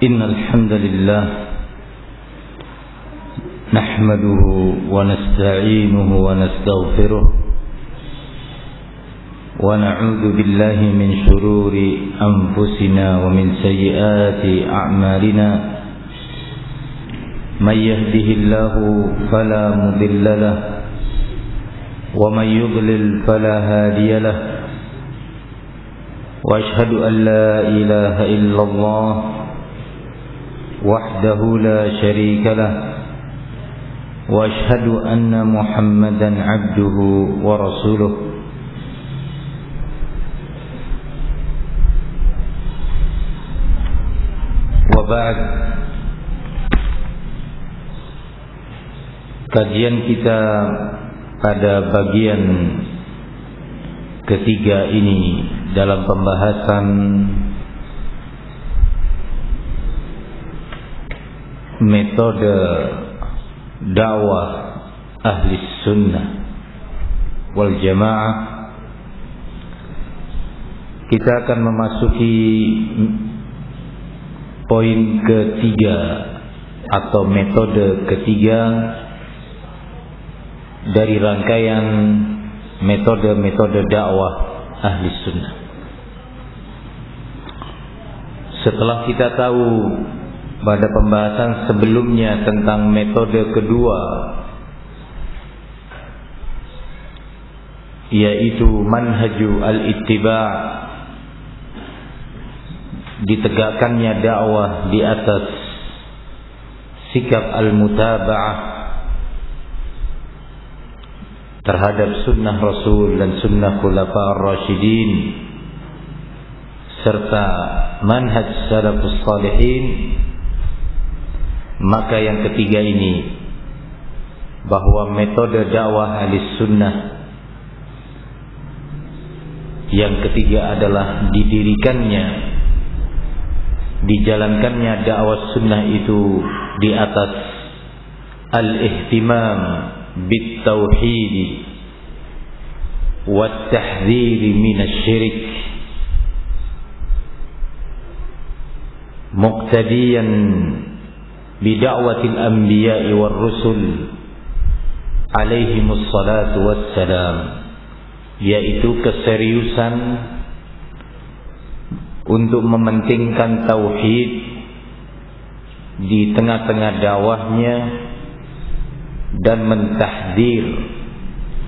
إن الحمد لله نحمده ونستعينه ونستغفره ونعوذ بالله من شرور أنفسنا ومن سيئات أعمالنا من يهده الله فلا مضل له ومن يضلل فلا هادي له وأشهد أن لا إله إلا الله وحده لا شريك له وأشهد أن محمدا عبده ورسوله وبعد. Kajian kita pada bagian ketiga ini dalam pembahasan metode dakwah ahli sunnah wal jamaah, kita akan memasuki poin ketiga atau metode ketiga dari rangkaian metode-metode dakwah ahli sunnah. Setelah kita tahu pada pembahasan sebelumnya tentang metode kedua, yaitu manhaju al-ittiba', ditegakkannya dakwah di atas sikap al-mutaba'ah terhadap sunnah Rasul dan sunnah Khulafa'ur Rasyidin serta manhaj salafus salihin. Maka yang ketiga ini, bahwa metode dakwah ahli sunnah yang ketiga adalah dijalankannya dakwah sunnah itu di atas al-ihtimam bit-tauhid wat-tahdhir minasy-syirik, muqtadiyan bida'watil anbiya'i war rusul alaihimus salatu wassalam, yaitu keseriusan untuk mementingkan tauhid di tengah-tengah dakwahnya dan mentahdir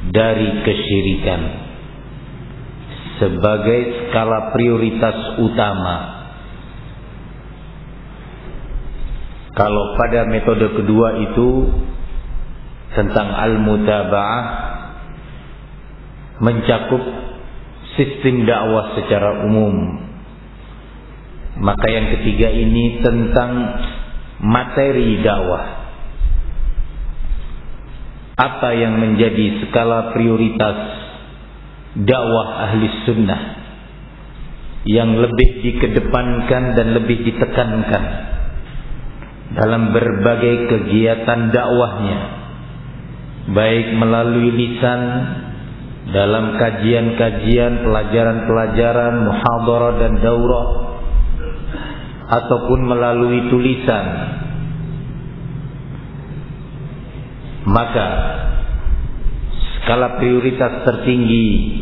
dari kesyirikan sebagai skala prioritas utama. Kalau pada metode kedua itu tentang al-mutaba'ah, mencakup sistem dakwah secara umum. Maka yang ketiga ini tentang materi dakwah. Apa yang menjadi skala prioritas dakwah ahli sunnah yang lebih dikedepankan dan lebih ditekankan dalam berbagai kegiatan dakwahnya, baik melalui lisan dalam kajian-kajian, pelajaran-pelajaran, muhadharah dan daurah, ataupun melalui tulisan. Maka skala prioritas tertinggi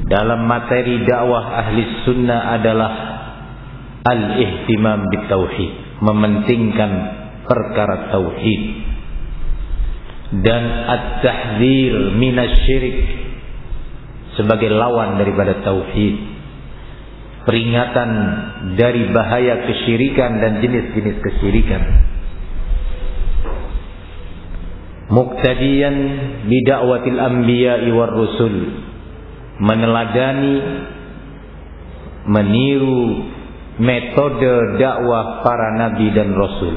dalam materi dakwah ahli sunnah adalah al-ihtimam bit-tauhid, mementingkan perkara tauhid, dan at-tahdhir minasy-syirik sebagai lawan daripada tauhid, peringatan dari bahaya kesyirikan dan jenis-jenis kesyirikan, muqtadiyan bida'watil anbiya'i war rusul, meneladani, meniru metode dakwah para nabi dan rasul.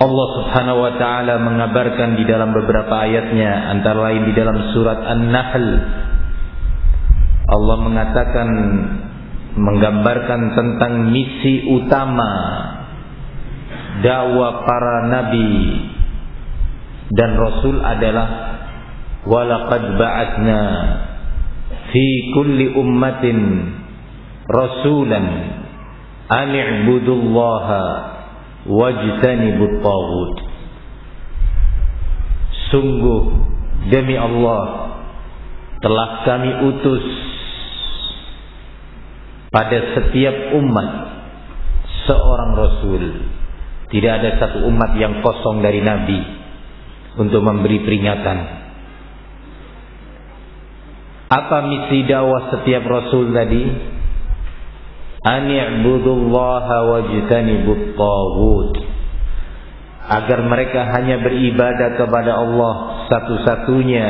Allah Subhanahu wa taala mengabarkan di dalam beberapa ayatnya, antara lain di dalam surat An-Nahl, Allah mengatakan, menggambarkan tentang misi utama dakwah para nabi dan rasul adalah walaqad ba'atsna fi kulli ummatin rasulan an i'budullaha wajtanibut taghut. Sungguh demi Allah telah kami utus pada setiap umat seorang rasul. Tidak ada satu umat yang kosong dari nabi untuk memberi peringatan. Apa misi dakwah setiap rasul tadi? An i'budullaha wajtanibut taghut. Agar mereka hanya beribadah kepada Allah satu-satunya,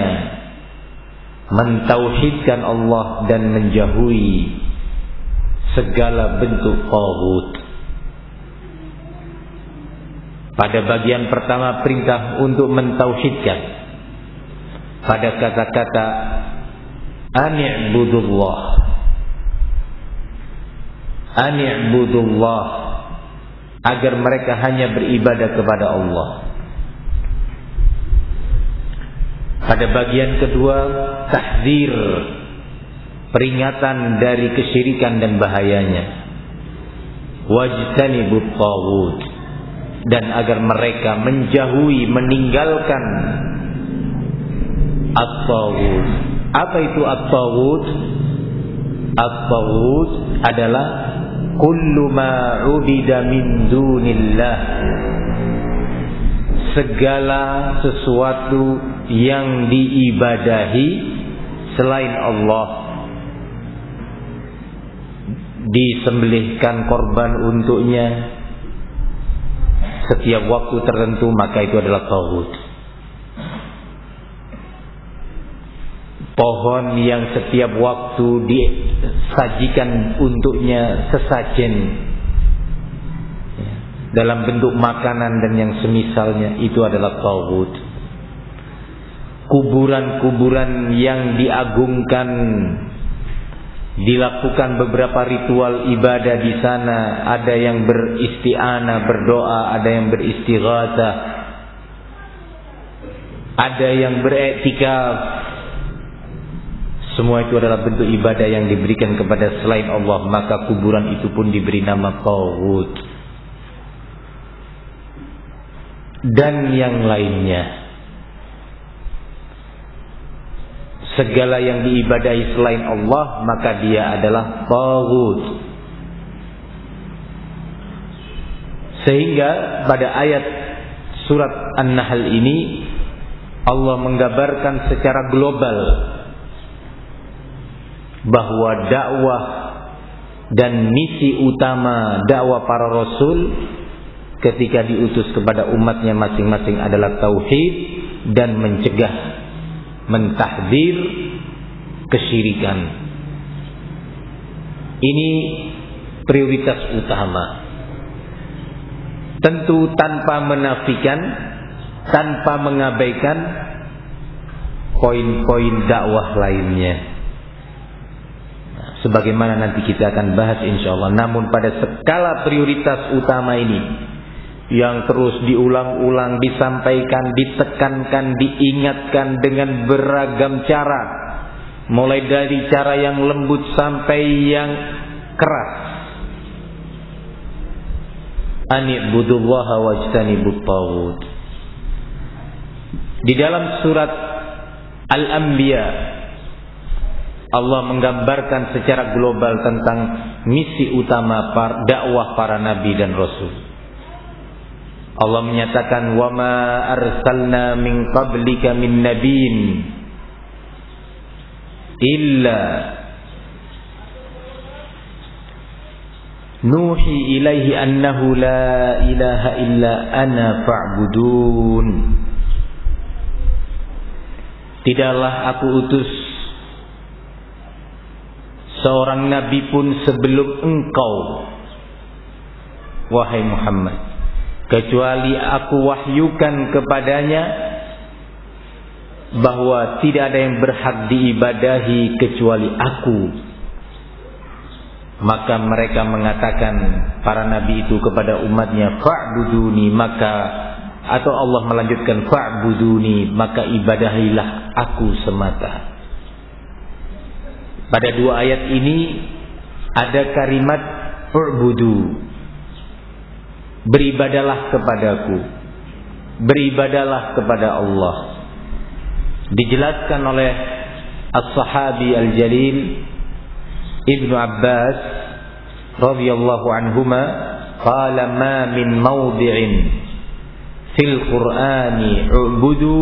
mentauhidkan Allah dan menjauhi segala bentuk taghut. Pada bagian pertama perintah untuk mentauhidkan pada kata-kata ani'budullah, ani'budullah, agar mereka hanya beribadah kepada Allah. Pada bagian kedua tahdzir, peringatan dari kesyirikan dan bahayanya. Wajtanibut taghut, dan agar mereka menjauhi, meninggalkan at-taghut. Apa itu at-taghut? At-taghut adalah kullu ma ubida min dunillah, segala sesuatu yang diibadahi selain Allah, disembelihkan korban untuknya setiap waktu tertentu, maka itu adalah taghut. Pohon yang setiap waktu disajikan untuknya sesajen dalam bentuk makanan dan yang semisalnya, itu adalah taghut. Kuburan-kuburan yang diagungkan, dilakukan beberapa ritual ibadah di sana, ada yang beristi'anah, berdoa, ada yang beristighatsah, ada yang beriktikaf. Semua itu adalah bentuk ibadah yang diberikan kepada selain Allah, maka kuburan itu pun diberi nama taghut. Dan yang lainnya, segala yang diibadahi selain Allah, maka dia adalah taghut. Sehingga pada ayat surat An-Nahl ini Allah menggambarkan secara global bahwa dakwah dan misi utama dakwah para rasul ketika diutus kepada umatnya masing-masing adalah tauhid dan mencegah, mentahdzir kesyirikan. Ini prioritas utama. Tentu tanpa menafikan, tanpa mengabaikan poin-poin dakwah lainnya. Sebagaimana nanti kita akan bahas insyaallah. Namun pada skala prioritas utama ini yang terus diulang-ulang, disampaikan, ditekankan, diingatkan dengan beragam cara, mulai dari cara yang lembut sampai yang keras. Ani'budullaha wajtanibut taghut. Di dalam surat Al-Anbiya Allah menggambarkan secara global tentang misi utama dakwah para nabi dan rasul. Allah menyatakan, "Wa ma arsalna min qablika min nabiyyin illa nuhi ilaihi annahu la ilaha illa ana fa'budun." Tidaklah aku utus seorang nabi pun sebelum engkau, wahai Muhammad, kecuali aku wahyukan kepadanya bahwa tidak ada yang berhak diibadahi kecuali aku. Maka mereka mengatakan, para nabi itu kepada umatnya, fa'buduni, maka, atau Allah melanjutkan, fa'buduni, maka ibadahilah aku semata. Pada dua ayat ini ada kalimat u'budu, beribadalah kepadaku, beribadalah kepada Allah. Dijelaskan oleh as-sahabi al-jalil Ibnu Abbas radhiyallahu anhuma, qala ma min mawdi'in fil Qur'ani u'budu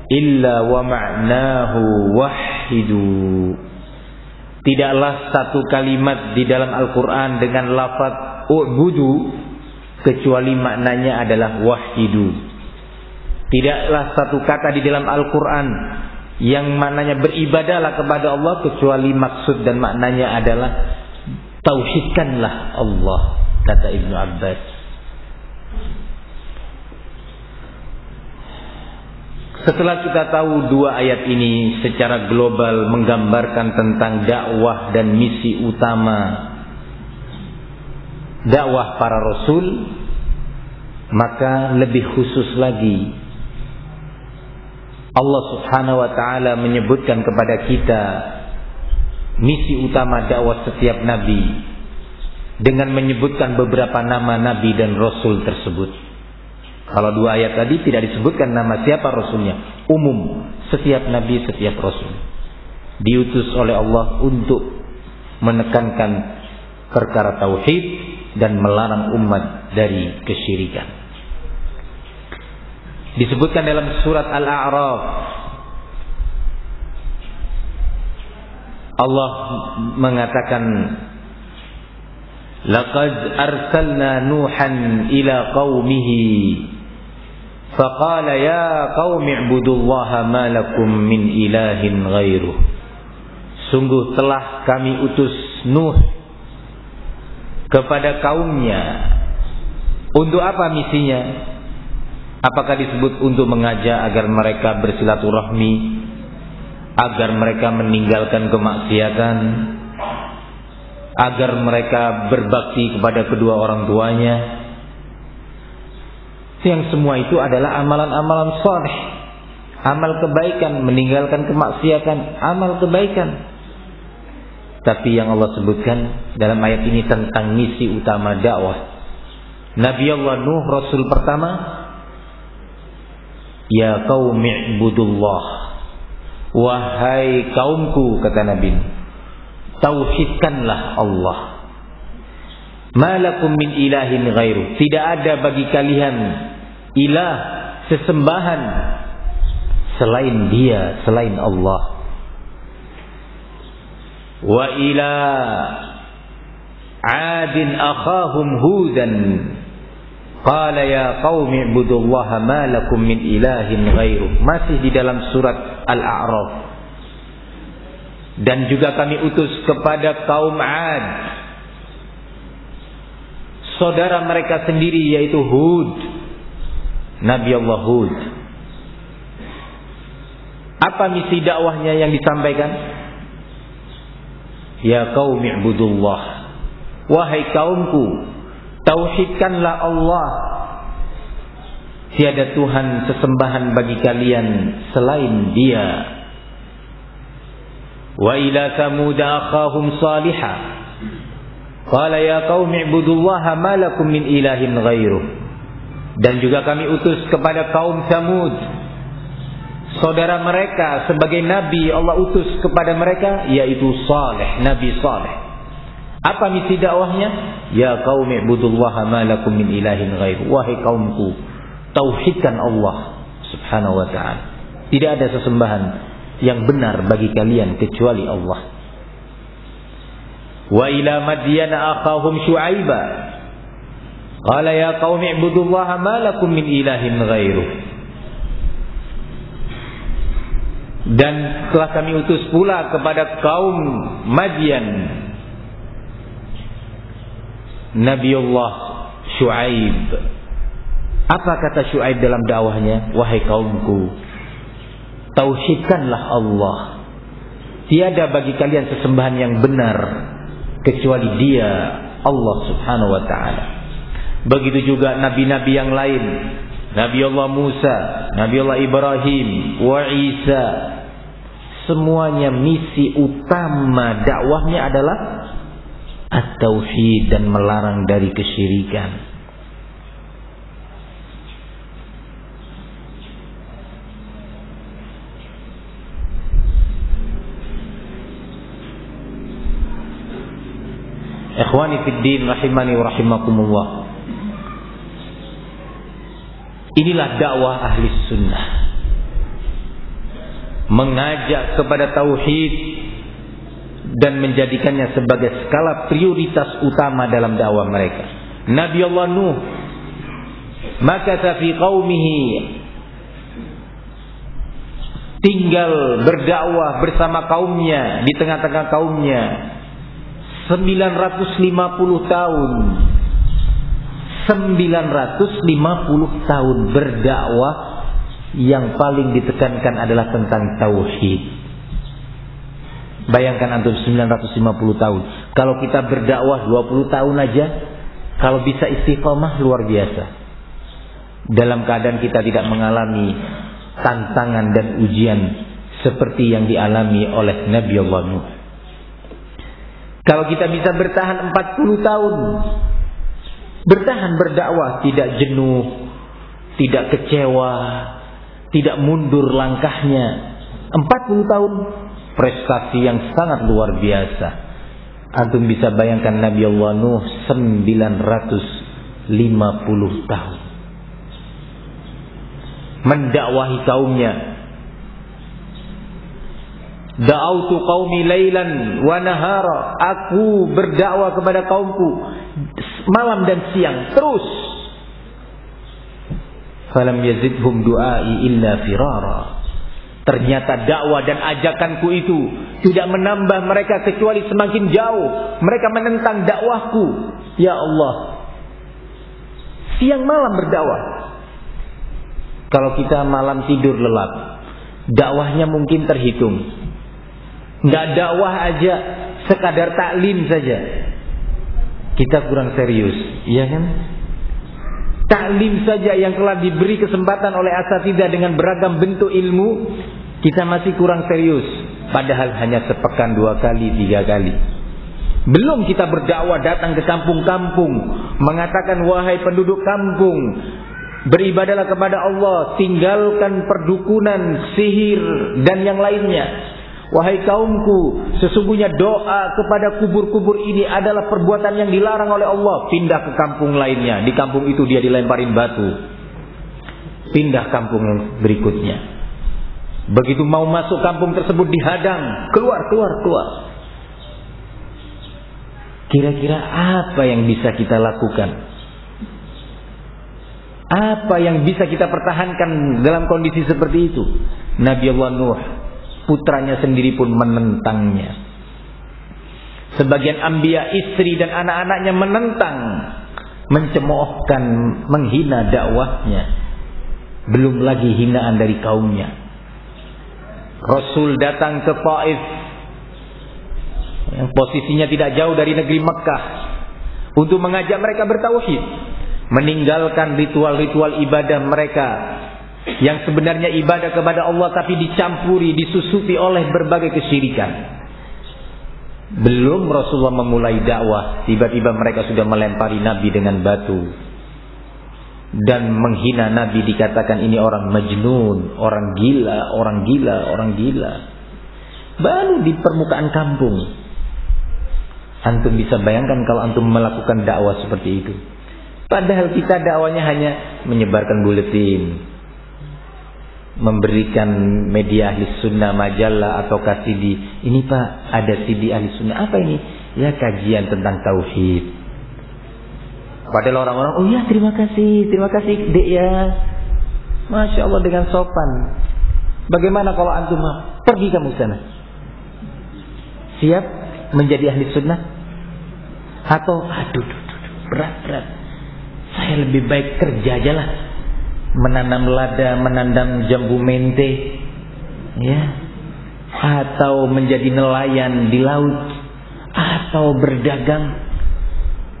illa wa ma'nahu wahhidu. Tidaklah satu kalimat di dalam Al-Quran dengan lafaz u'budu kecuali maknanya adalah wahidu. Tidaklah satu kata di dalam Al-Quran yang maknanya beribadahlah kepada Allah kecuali maksud dan maknanya adalah tauhidkanlah Allah, kata Ibnu Abbas. Setelah kita tahu dua ayat ini secara global menggambarkan tentang dakwah dan misi utama dakwah para rasul, maka lebih khusus lagi Allah Subhanahu wa taala menyebutkan kepada kita misi utama dakwah setiap nabi dengan menyebutkan beberapa nama nabi dan rasul tersebut. Kalau dua ayat tadi tidak disebutkan nama siapa rasulnya, umum setiap nabi, setiap rasul diutus oleh Allah untuk menekankan perkara tauhid dan melarang umat dari kesyirikan. Disebutkan dalam surat Al-A'raf, Allah mengatakan, laqad arsalna Nuhan ila qaumihi faqala ya qaumi ibudullaha ma lakum min ilahin ghairuh. Sungguh telah kami utus Nuh kepada kaumnya. Untuk apa misinya? Apakah disebut untuk mengajak agar mereka bersilaturahmi, agar mereka meninggalkan kemaksiatan, agar mereka berbakti kepada kedua orang tuanya? Yang semua itu adalah amalan-amalan saleh, amal kebaikan, meninggalkan kemaksiatan, amal kebaikan. Tapi yang Allah sebutkan dalam ayat ini tentang misi utama dakwah Nabi Allah Nuh, rasul pertama, ya qaumi ibudullah, wahai kaumku, kata Nabi, tauhidkanlah Allah. Malakum min ilahin ghairu, tidak ada bagi kalian ilah, sesembahan selain Dia, selain Allah. Wa ila adin akhahum hudan qala ya qaumi ibudullaha ma lakum min ilahin ghairu. Masih di dalam surat Al-A'raf. Dan juga kami utus kepada kaum Ad, saudara mereka sendiri yaitu Hud, Nabi Allah Hud. Apa misi dakwahnya yang disampaikan? Ya qaumi ibudullah, wahai kaumku, tauhidkanlah Allah. Tiada Tuhan sesembahan bagi kalian selain Dia. Wa ila Thamud akhahum Salihah qala ya qaumi ibudullaha ma lakum min ilahin ghairuh. Dan juga kami utus kepada kaum Thamud, saudara mereka sebagai nabi Allah utus kepada mereka yaitu Saleh, Nabi Saleh. Apa misi dakwahnya? Ya qaumi ibudullaha ma lakum min ilahin ghairuh. Wahai kaumku, tauhidkan Allah Subhanahu wa ta'ala. Tidak ada sesembahan yang benar bagi kalian kecuali Allah. Wa ila Madyana akhahum Syu'aiba qala ya qaumi ibudullaha ma lakum min ilahin ghairuh. Dan telah kami utus pula kepada kaum Madyan Nabiullah Syu'aib. Apa kata Syu'aib dalam dakwahnya? Wahai kaumku, tauhidkanlah Allah. Tiada bagi kalian sesembahan yang benar kecuali Dia, Allah Subhanahu wa ta'ala. Begitu juga nabi-nabi yang lain, Nabi Allah Musa, Nabi Allah Ibrahim, wa Isa. semuanya misi utama dakwahnya adalah at-tauhid dan melarang dari kesyirikan. Ikhwani fid din rahimani wa rahimakumullah. Inilah dakwah ahli sunnah. Mengajak kepada tauhid dan menjadikannya sebagai skala prioritas utama dalam dakwah mereka. Nabi Allah Nuh makatha fi qaumihi, tinggal berdakwah bersama kaumnya, di tengah-tengah kaumnya 950 tahun. 950 tahun berdakwah, yang paling ditekankan adalah tentang tauhid. Bayangkan antum 950 tahun. Kalau kita berdakwah 20 tahun aja, kalau bisa istiqomah luar biasa. Dalam keadaan kita tidak mengalami tantangan dan ujian seperti yang dialami oleh Nabi Allah Nuh. Kalau kita bisa bertahan 40 tahun, bertahan berdakwah, tidak jenuh, tidak kecewa, tidak mundur langkahnya, 40 tahun, prestasi yang sangat luar biasa. Antum bisa bayangkan Nabi Allah Nuh 950 tahun mendakwahi kaumnya. Da'autu qaumi lailan wa nahara, aku berdakwah kepada kaumku malam dan siang terus. Falam yazidhum du'ai illa firara. Ternyata dakwah dan ajakanku itu tidak menambah mereka kecuali semakin jauh. Mereka menentang dakwahku. Ya Allah, siang malam berdakwah. Kalau kita malam tidur lelap, dakwahnya mungkin terhitung. Nggak dakwah aja, sekadar taklim saja, kita kurang serius, iya kan? Taklim saja yang telah diberi kesempatan oleh asatidzah dengan beragam bentuk ilmu, kita masih kurang serius. Padahal hanya sepekan 2 kali, 3 kali. Belum kita berdakwah datang ke kampung-kampung, mengatakan wahai penduduk kampung, beribadahlah kepada Allah, tinggalkan perdukunan, sihir dan yang lainnya. Wahai kaumku, sesungguhnya doa kepada kubur-kubur ini adalah perbuatan yang dilarang oleh Allah. Pindah ke kampung lainnya. Di kampung itu dia dilemparin batu. Pindah kampung berikutnya. Begitu mau masuk kampung tersebut dihadang. Keluar. Kira-kira apa yang bisa kita lakukan? Apa yang bisa kita pertahankan dalam kondisi seperti itu? Nabi Allah Nuh, putranya sendiri pun menentangnya. Sebagian anbiya, istri dan anak-anaknya menentang, mencemoohkan, menghina dakwahnya. Belum lagi hinaan dari kaumnya. Rasul datang ke Taif, yang posisinya tidak jauh dari negeri Mekah, untuk mengajak mereka bertauhid, meninggalkan ritual-ritual ibadah mereka yang sebenarnya ibadah kepada Allah tapi dicampuri, disusupi oleh berbagai kesyirikan. Belum Rasulullah memulai dakwah, tiba-tiba mereka sudah melempari Nabi dengan batu dan menghina Nabi, dikatakan ini orang majnun, orang gila. Baru di permukaan kampung. Antum bisa bayangkan kalau antum melakukan dakwah seperti itu. Padahal kita dakwanya hanya menyebarkan buletin, memberikan media ahli sunnah, majalah atau CD. Ini Pak, ada CD ahli sunnah. Apa ini? Ya, kajian tentang tauhid. Padahal orang-orang, oh ya terima kasih Dek ya, Masya Allah, dengan sopan. Bagaimana kalau antum pergi kamu sana? Siap menjadi ahli sunnah? Atau aduh berat, saya lebih baik kerja aja lah, menanam lada, menanam jambu mente, ya, atau menjadi nelayan di laut, atau berdagang.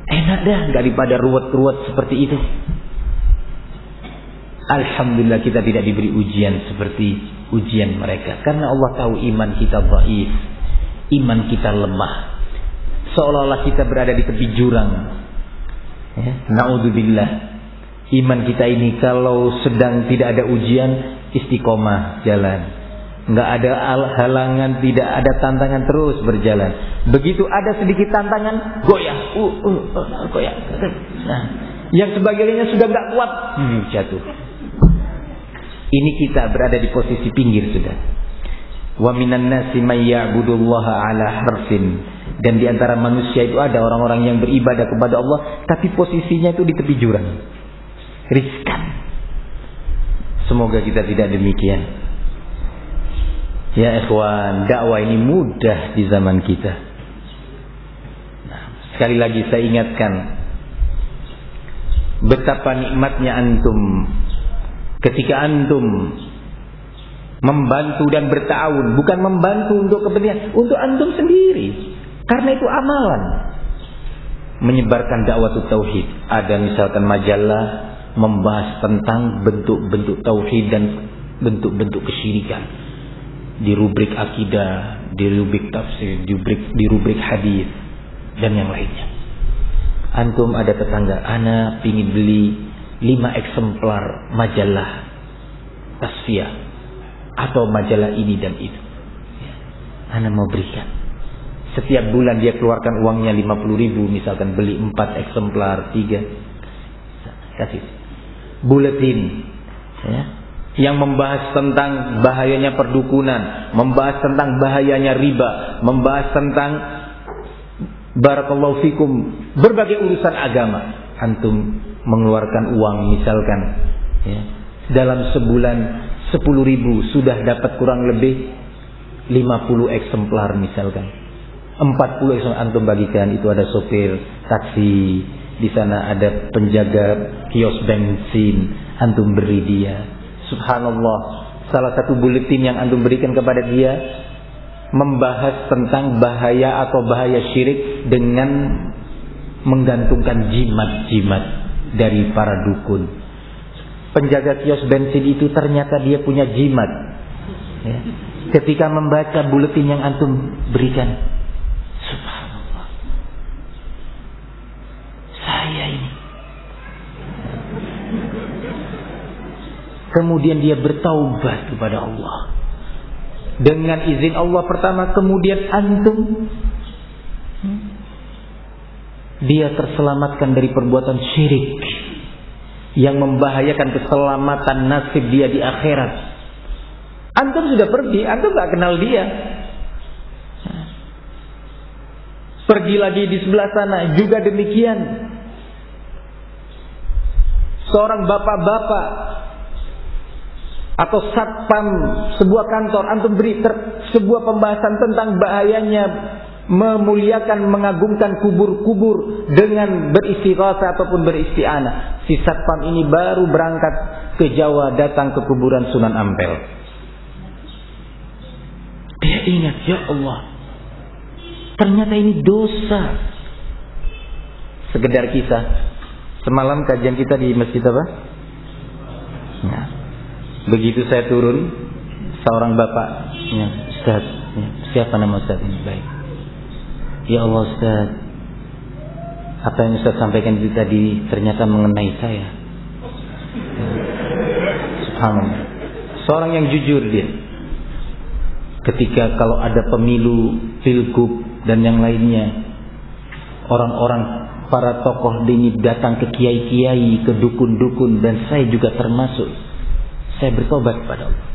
Enak dah daripada ruwet-ruwet seperti itu. Alhamdulillah kita tidak diberi ujian seperti ujian mereka. Karena Allah tahu iman kita dhaif, iman kita lemah. Seolah-olah kita berada di tepi jurang. Ya, naudzubillah. Iman kita ini kalau sedang tidak ada ujian, istiqomah jalan. Enggak ada halangan, tidak ada tantangan, terus berjalan. Begitu ada sedikit tantangan, goyah, goyah. Nah, yang sebagainya sudah enggak kuat, jatuh. Ini kita berada di posisi pinggir sudah. Wa minan nasi may ya'budullaha ala harfin. Dan di antara manusia itu ada orang-orang yang beribadah kepada Allah, tapi posisinya itu di tepi jurang. Riskan. Semoga kita tidak demikian. Ya ikhwan, dakwah ini mudah di zaman kita. Nah, sekali lagi saya ingatkan, betapa nikmatnya antum ketika antum membantu dan berta'awun, bukan membantu untuk kepentingan, untuk antum sendiri. Karena itu amalan. Menyebarkan dakwah tauhid. Ada misalkan majalah membahas tentang bentuk-bentuk tauhid dan bentuk-bentuk kesyirikan. Di rubrik akidah, di rubrik tafsir, di rubrik hadis dan yang lainnya. Antum ada tetangga, ana pingin beli 5 eksemplar majalah tasfiyah atau majalah ini dan itu. Ana mau berikan. Setiap bulan dia keluarkan uangnya 50.000, misalkan beli 4 eksemplar, 3. Kasih. Buletin. Ya. Yang membahas tentang bahayanya perdukunan, membahas tentang bahayanya riba, membahas tentang barakallahu fikum, berbagai urusan agama. Antum mengeluarkan uang misalkan, ya, dalam sebulan 10.000 sudah dapat kurang lebih 50 eksemplar misalkan. 40 eksemplar antum bagikan. Itu ada sopir taksi, di sana ada penjaga kios bensin, antum beri dia. Subhanallah, salah satu buletin yang antum berikan kepada dia membahas tentang bahaya atau bahaya syirik dengan menggantungkan jimat-jimat dari para dukun. Penjaga kios bensin itu ternyata dia punya jimat, ya. Ketika membaca buletin yang antum berikan, subhanallah, saya ini. Kemudian dia bertaubat kepada Allah dengan izin Allah pertama, kemudian antum dia terselamatkan dari perbuatan syirik yang membahayakan keselamatan nasib dia di akhirat. Antum sudah pergi, antum gak kenal dia. Pergi lagi di sebelah sana juga demikian. Seorang bapak-bapak atau satpam sebuah kantor, antum beri sebuah pembahasan tentang bahayanya memuliakan, mengagungkan kubur-kubur dengan beristighatsah ataupun beristi'anah. Si satpam ini baru berangkat ke Jawa, datang ke kuburan Sunan Ampel. Dia ingat, ya Allah, ternyata ini dosa. Sekedar kisah, semalam kajian kita di masjid apa? Nah, begitu saya turun, seorang bapak, ya, Ustaz, ya, siapa nama Ustaz ini? Baik. Ya Allah Ustaz, apa yang Ustaz sampaikan itu tadi ternyata mengenai saya. Ya. Subhanallah. Seorang yang jujur dia. Ketika kalau ada pemilu, pilgub dan yang lainnya, orang-orang para tokoh ini datang ke kiai-kiai, ke dukun-dukun, dan saya juga termasuk. Saya bertobat kepada Allah.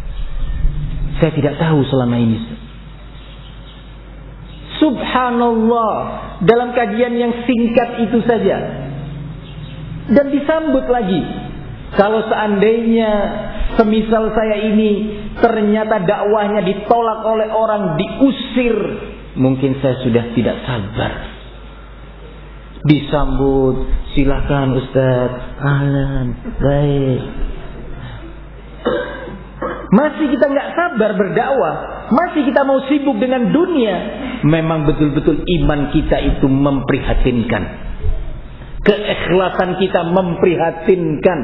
Saya tidak tahu selama ini. Subhanallah, dalam kajian yang singkat itu saja, dan disambut lagi. Kalau seandainya semisal saya ini ternyata dakwahnya ditolak oleh orang, diusir, mungkin saya sudah tidak sabar. Disambut, silakan Ustaz, ahlan, baik. Masih kita nggak sabar berdakwah, masih kita mau sibuk dengan dunia. Memang betul-betul iman kita itu memprihatinkan, keikhlasan kita memprihatinkan.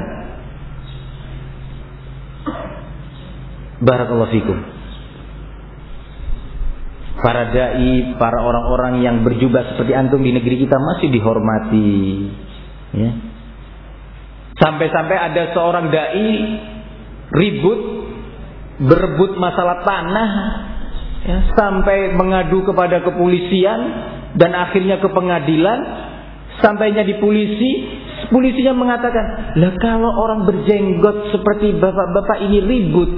Barakallahu fikum. Para dai, para orang-orang yang berjubah seperti antum di negeri kita masih dihormati, ya. Sampai-sampai ada seorang dai ribut, berebut masalah tanah, ya, sampai mengadu kepada kepolisian dan akhirnya ke pengadilan. Sampainya di polisi, polisinya mengatakan, lah kalau orang berjenggot seperti bapak-bapak ini ribut,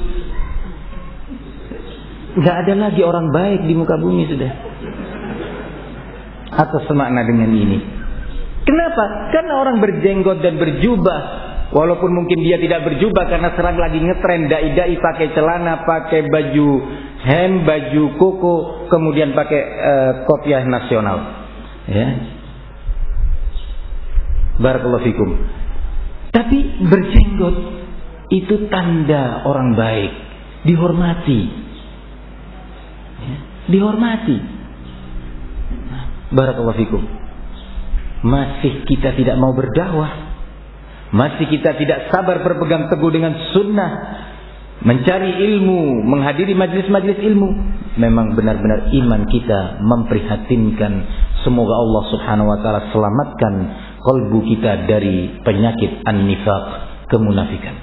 nggak ada lagi orang baik di muka bumi sudah. Atau semakna dengan ini. Kenapa? Karena orang berjenggot dan berjubah, walaupun mungkin dia tidak berjubah karena serang lagi ngetren dai-dai pakai celana, pakai baju hem, baju koko, kemudian pakai kopiah nasional. Ya. Barakallahu fikum. Tapi berjenggot itu tanda orang baik, dihormati. Ya, dihormati. Barakallahu fikum. Masih kita tidak mau berdakwah, masih kita tidak sabar berpegang teguh dengan sunnah, mencari ilmu, menghadiri majlis-majlis ilmu. Memang benar-benar iman kita memprihatinkan. Semoga Allah subhanahu wa ta'ala selamatkan qalbu kita dari penyakit an-nifaq, kemunafikan.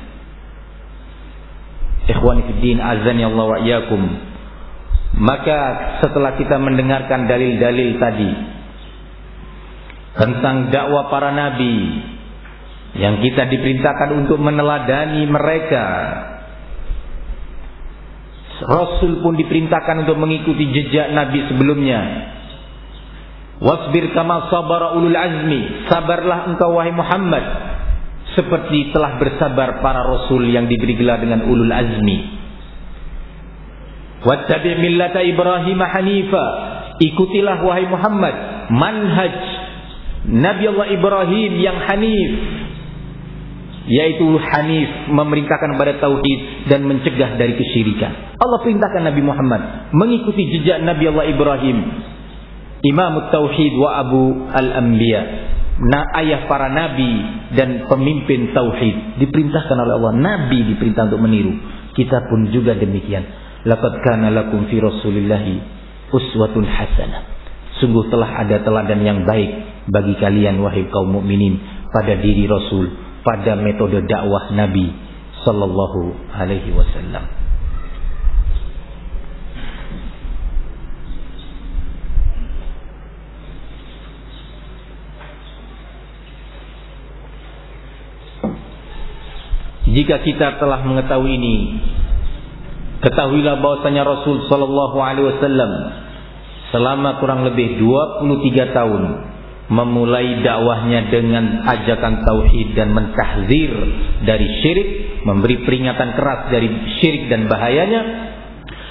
Ikhwani fiddin, azani Allah wa iyyakum. Maka setelah kita mendengarkan dalil-dalil tadi tentang dakwah para nabi yang kita diperintahkan untuk meneladani mereka, Rasul pun diperintahkan untuk mengikuti jejak nabi sebelumnya. Wasbir kama sabara ulul azmi, sabarlah engkau wahai Muhammad seperti telah bersabar para rasul yang diberi gelar dengan ulul azmi. Wattabi' millata Ibrahim hanifa, ikutilah wahai Muhammad manhaj Nabi Allah Ibrahim yang hanif, yaitu hanif memerintahkan kepada tauhid dan mencegah dari kesyirikan. Allah perintahkan Nabi Muhammad mengikuti jejak Nabi Allah Ibrahim, Imamut Tauhid wa Abu al-Anbiya, ayah para nabi dan pemimpin tauhid. Diperintahkan oleh Allah, nabi diperintah untuk meniru. Kita pun juga demikian. Laqad kana lakum fi Rasulillahi uswatun hasanah. Sungguh telah ada teladan yang baik bagi kalian wahai kaum mukminin pada diri Rasul, pada metode dakwah Nabi sallallahu alaihi wasallam. Jika kita telah mengetahui ini, ketahuilah bahwasanya Rasul sallallahu alaihi wasallam selama kurang lebih 23 tahun memulai dakwahnya dengan ajakan tauhid dan mentahzir dari syirik, memberi peringatan keras dari syirik dan bahayanya,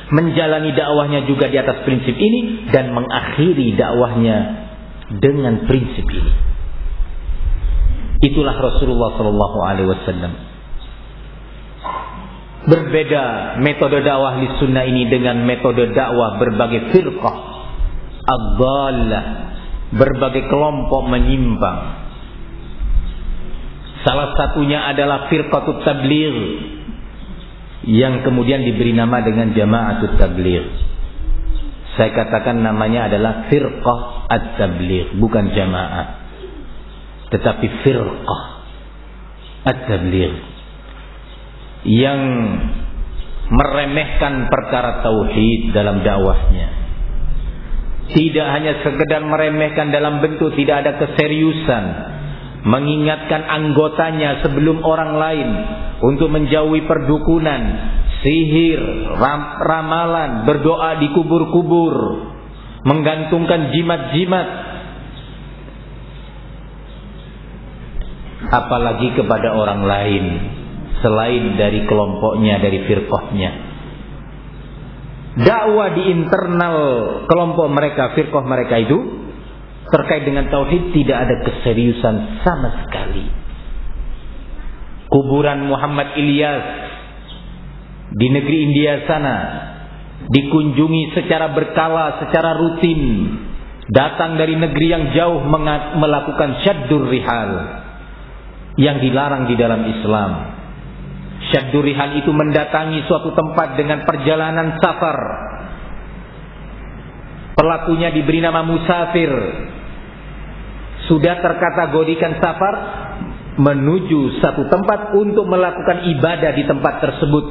menjalani dakwahnya juga di atas prinsip ini dan mengakhiri dakwahnya dengan prinsip ini. Itulah Rasulullah sallallahu alaihi wasallam. Berbeda metode dakwah di sunnah ini dengan metode dakwah berbagai firqah ad-dhallah, berbagai kelompok menyimpang. Salah satunya adalah firqatut tabligh yang kemudian diberi nama dengan jama'atut tabligh. Saya katakan namanya adalah firqah at-tabligh, bukan jamaah, tetapi firqah at-tabligh yang meremehkan perkara tauhid dalam dakwahnya. Tidak hanya sekedar meremehkan dalam bentuk tidak ada keseriusan, mengingatkan anggotanya sebelum orang lain untuk menjauhi perdukunan, sihir, ramalan, berdoa di kubur-kubur, menggantungkan jimat-jimat, apalagi kepada orang lain selain dari kelompoknya, dari firqahnya. Dakwah di internal kelompok mereka, firqah mereka itu terkait dengan tauhid tidak ada keseriusan sama sekali. Kuburan Muhammad Ilyas di negeri India sana dikunjungi secara berkala, secara rutin. Datang dari negeri yang jauh melakukan syaddur rihal yang dilarang di dalam Islam. Syaddur rihal itu mendatangi suatu tempat dengan perjalanan safar. Pelakunya diberi nama musafir. Sudah terkategorikan safar menuju satu tempat untuk melakukan ibadah di tempat tersebut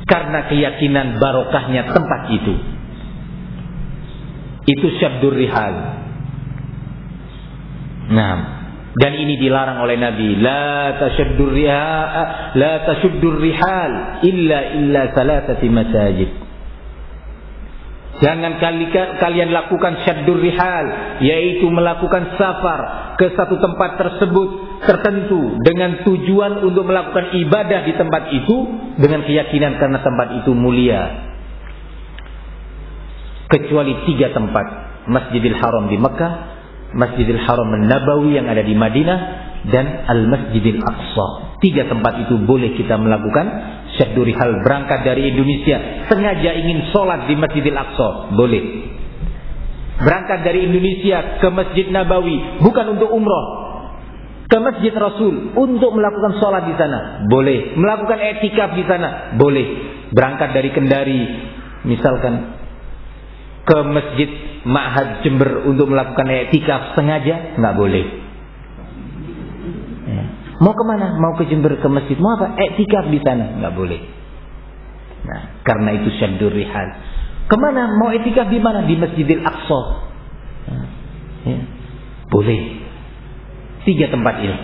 karena keyakinan barokahnya tempat itu. Itu syaddur rihal. Nah, dan ini dilarang oleh Nabi. La tashuddur rihal illa salatati masajid. Jangan kalian lakukan syaddur rihal, yaitu melakukan safar ke satu tempat tersebut tertentu dengan tujuan untuk melakukan ibadah di tempat itu dengan keyakinan karena tempat itu mulia. Kecuali 3 tempat: Masjidil Haram di Mekah, Masjidil Haram An-Nabawi yang ada di Madinah, dan Al-Masjidil Aqsa. 3 tempat itu boleh kita melakukan syaddur rihal. Berangkat dari Indonesia sengaja ingin sholat di Masjidil Aqsa, boleh. Berangkat dari Indonesia ke Masjid Nabawi bukan untuk umroh, ke Masjid Rasul untuk melakukan sholat di sana, boleh. Melakukan i'tikaf di sana, boleh. Berangkat dari Kendari misalkan ke Masjid Ma'had Jember untuk melakukan i'tikaf sengaja, nggak boleh. Mau kemana? Mau ke Jember, ke masjid. Mau apa? I'tikaf di sana, nggak boleh. Nah, karena itu syaddur rihal. Kemana? Mau i'tikaf di mana? Di Masjidil Aqsa. Ya. Boleh. 3 tempat ini.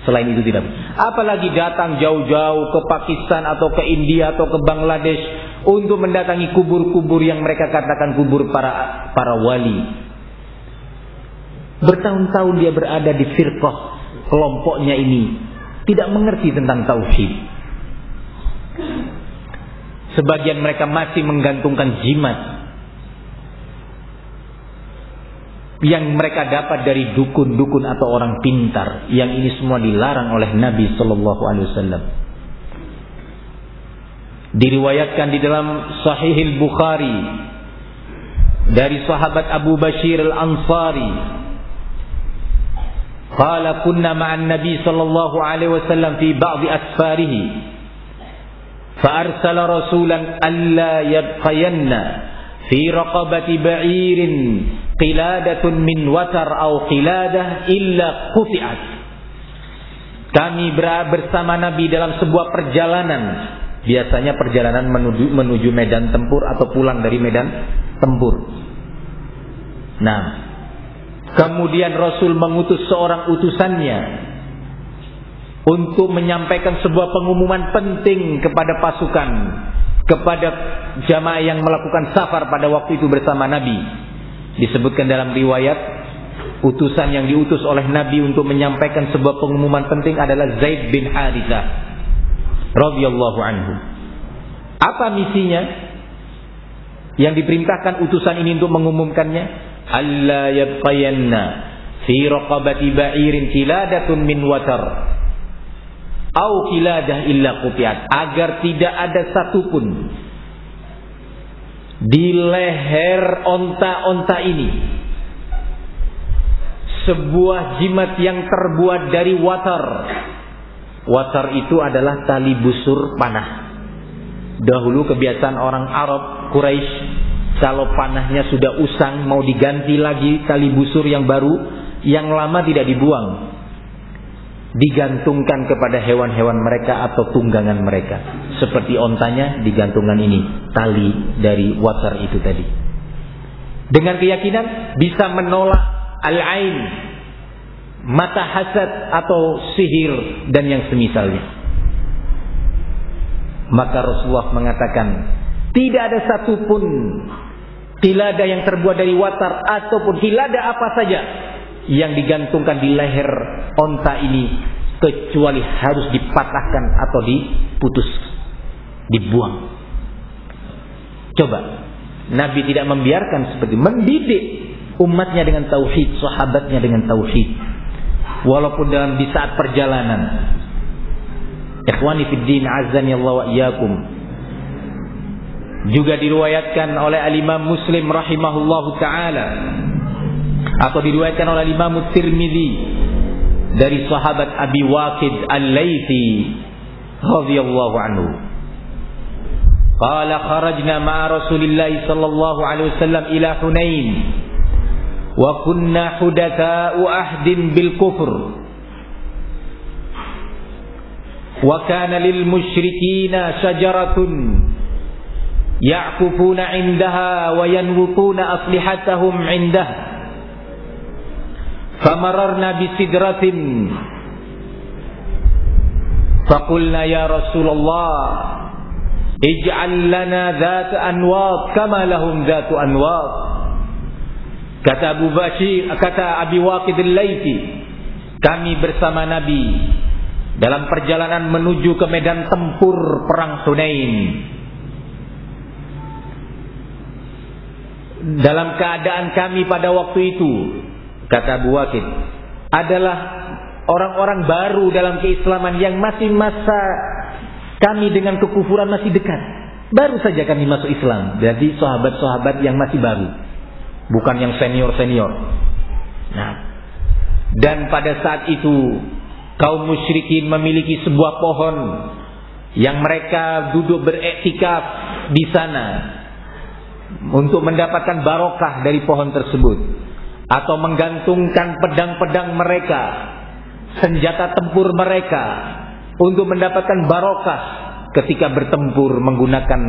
Selain itu tidak boleh. Apalagi datang jauh-jauh ke Pakistan atau ke India atau ke Bangladesh untuk mendatangi kubur-kubur yang mereka katakan kubur para wali. Bertahun-tahun dia berada di firqah kelompoknya ini, tidak mengerti tentang tauhid. Sebagian mereka masih menggantungkan jimat yang mereka dapat dari dukun-dukun atau orang pintar. Yang ini semua dilarang oleh Nabi sallallahu alaihi wasallam. Diriwayatkan di dalam Sahih Al-Bukhari dari sahabat Abu Bashir Al-Ansari, qala kunna ma'an Nabi sallallahu alaihi wasallam fi ba'd asfarihi fa arsala rasulan alla yabqayanna fi raqabati ba'irin qiladatun min watar aw qiladah illa quti'at. Kami bersama Nabi dalam sebuah perjalanan, biasanya perjalanan menuju medan tempur atau pulang dari medan tempur. Nah, kemudian Rasul mengutus seorang utusannya untuk menyampaikan sebuah pengumuman penting kepada pasukan, kepada jamaah yang melakukan safar pada waktu itu bersama Nabi. Disebutkan dalam riwayat, utusan yang diutus oleh Nabi untuk menyampaikan sebuah pengumuman penting adalah Zaid bin Harithah radhiyallahu anhu. Apa misinya yang diperintahkan utusan ini untuk mengumumkannya? Alla yabqayanna fi raqabati ba'irin qiladatun min watar au qiladah illa qutiat, agar tidak ada satupun di leher onta-onta ini sebuah jimat yang terbuat dari watar. Watar itu adalah tali busur panah. Dahulu kebiasaan orang Arab Quraisy, kalau panahnya sudah usang mau diganti lagi tali busur yang baru, yang lama tidak dibuang, digantungkan kepada hewan-hewan mereka atau tunggangan mereka. Seperti ontanya digantungkan ini, tali dari watar itu tadi. Dengan keyakinan bisa menolak al-ain, mata hasad atau sihir dan yang semisalnya. Maka Rasulullah mengatakan, tidak ada satupun qilada yang terbuat dari watar ataupun qilada apa saja yang digantungkan di leher onta ini kecuali harus dipatahkan atau diputus, dibuang. Coba, Nabi tidak membiarkan seperti mendidik umatnya dengan tauhid, sahabatnya dengan tauhid, walaupun di saat perjalanan. Ikhwani fid din, azani Allah wa iyyakum. Juga diriwayatkan oleh al-Imam Muslim rahimahullahu taala, atau diriwayatkan oleh Imam Tirmidzi dari sahabat Abi Waqid Al-Laythi radhiyallahu anhu. Qala kharajna ma'a Rasulillah sallallahu alaihi wasallam ila Hunain wa kunna hudatsa'u ahdin bil kufr wa kana lil musyrikina shajaratun ya'kufuna 'indaha wa yanwutuna aslihatahum 'indaha famararna bi sidratin faqulna ya Rasulullah ij'al lana dzat anwat kama lahum dzat anwat. Kata Abu Bashir, kata Abi Waqid al-Laitsi, kami bersama Nabi dalam perjalanan menuju ke medan tempur perang Hunain. Dalam keadaan kami pada waktu itu, kata Abu Waqid, adalah orang-orang baru dalam keislaman yang masih masa kami dengan kekufuran masih dekat. Baru saja kami masuk Islam. Jadi sahabat-sahabat yang masih baru, bukan yang senior-senior. Nah, dan pada saat itu kaum musyrikin memiliki sebuah pohon yang mereka duduk beriktikaf di sana untuk mendapatkan barokah dari pohon tersebut, atau menggantungkan pedang-pedang mereka, senjata tempur mereka, untuk mendapatkan barokah ketika bertempur menggunakan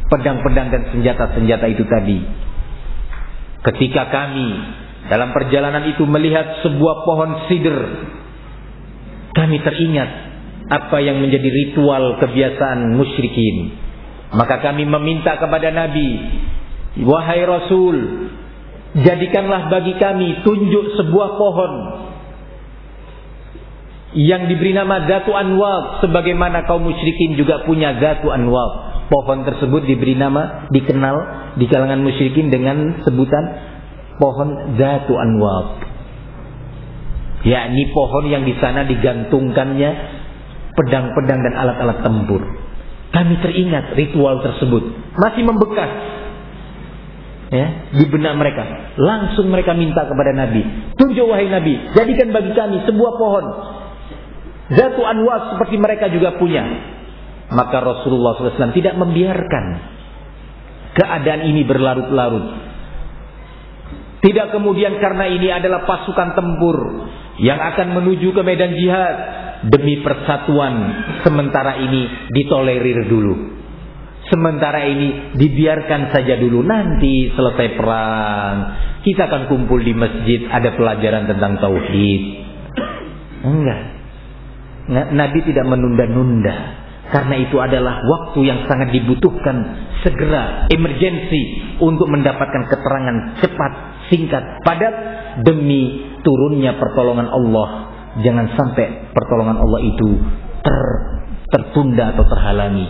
pedang-pedang dan senjata-senjata itu tadi. Ketika kami dalam perjalanan itu melihat sebuah pohon sidr, kami teringat apa yang menjadi ritual kebiasaan musyrikin. Maka kami meminta kepada Nabi, wahai Rasul, jadikanlah bagi kami tunjuk sebuah pohon yang diberi nama Dzatu Anwat, sebagaimana kaum musyrikin juga punya Dzatu Anwat. Pohon tersebut diberi nama, dikenal di kalangan musyrikin dengan sebutan pohon Dzatu Anwat, yakni pohon yang di sana digantungkannya pedang-pedang dan alat-alat tempur. Kami teringat ritual tersebut masih membekas di benak mereka. Langsung mereka minta kepada Nabi, tunjuk wahai Nabi, jadikan bagi kami sebuah pohon Dzatu Anwat seperti mereka juga punya. Maka Rasulullah SAW tidak membiarkan keadaan ini berlarut-larut. Tidak kemudian karena ini adalah pasukan tempur yang akan menuju ke medan jihad demi persatuan, sementara ini ditolerir dulu. Sementara ini dibiarkan saja dulu, nanti selesai perang kita akan kumpul di masjid, ada pelajaran tentang tauhid. Enggak. Nabi tidak menunda-nunda, karena itu adalah waktu yang sangat dibutuhkan, segera, emergensi, untuk mendapatkan keterangan cepat, singkat, padat, demi turunnya pertolongan Allah. Jangan sampai pertolongan Allah itu tertunda atau terhalangi,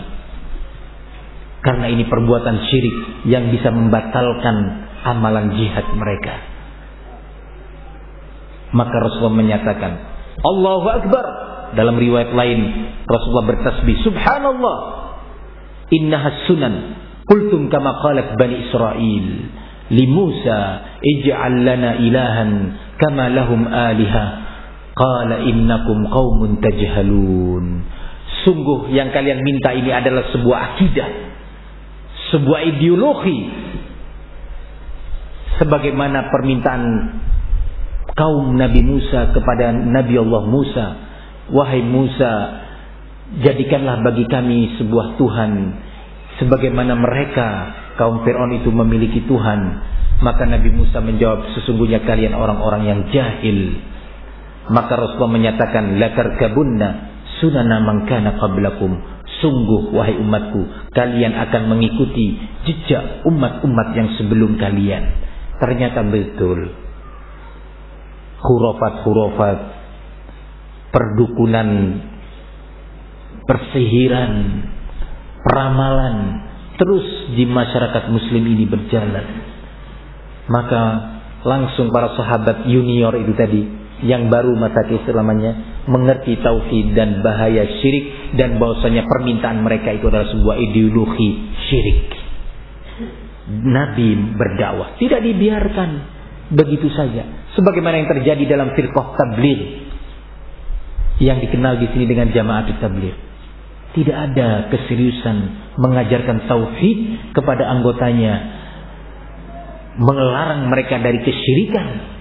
karena ini perbuatan syirik yang bisa membatalkan amalan jihad mereka. Maka Rasulullah menyatakan Allahu Akbar. Dalam riwayat lain Rasulullah bertasbih, Subhanallah, innahas sunan, qultum kama qalat Bani Israel li Musa ij'al lana ilahan kama lahum aliha qala innakum qaumun tajhalun. Sungguh yang kalian minta ini adalah sebuah akidah, sebuah ideologi, sebagaimana permintaan kaum Nabi Musa kepada Nabi Allah Musa, wahai Musa, jadikanlah bagi kami sebuah Tuhan sebagaimana mereka kaum Fir'aun itu memiliki Tuhan. Maka Nabi Musa menjawab, sesungguhnya kalian orang-orang yang jahil. Maka Rasulullah menyatakan, la tarkabunna sunana man kana qablakum. Sungguh wahai umatku, kalian akan mengikuti jejak umat-umat yang sebelum kalian. Ternyata betul, khurafat-khurafat, perdukunan, persihiran, peramalan terus di masyarakat muslim ini berjalan. Maka langsung para sahabat junior itu tadi, yang baru masa keislamannya, mengerti tauhid dan bahaya syirik, dan bahwasanya permintaan mereka itu adalah sebuah ideologi syirik. Nabi berdakwah tidak dibiarkan begitu saja, sebagaimana yang terjadi dalam firqah tabligh yang dikenal di sini dengan jamaah tabligh. tidak ada keseriusan mengajarkan tauhid kepada anggotanya, melarang mereka dari kesyirikan.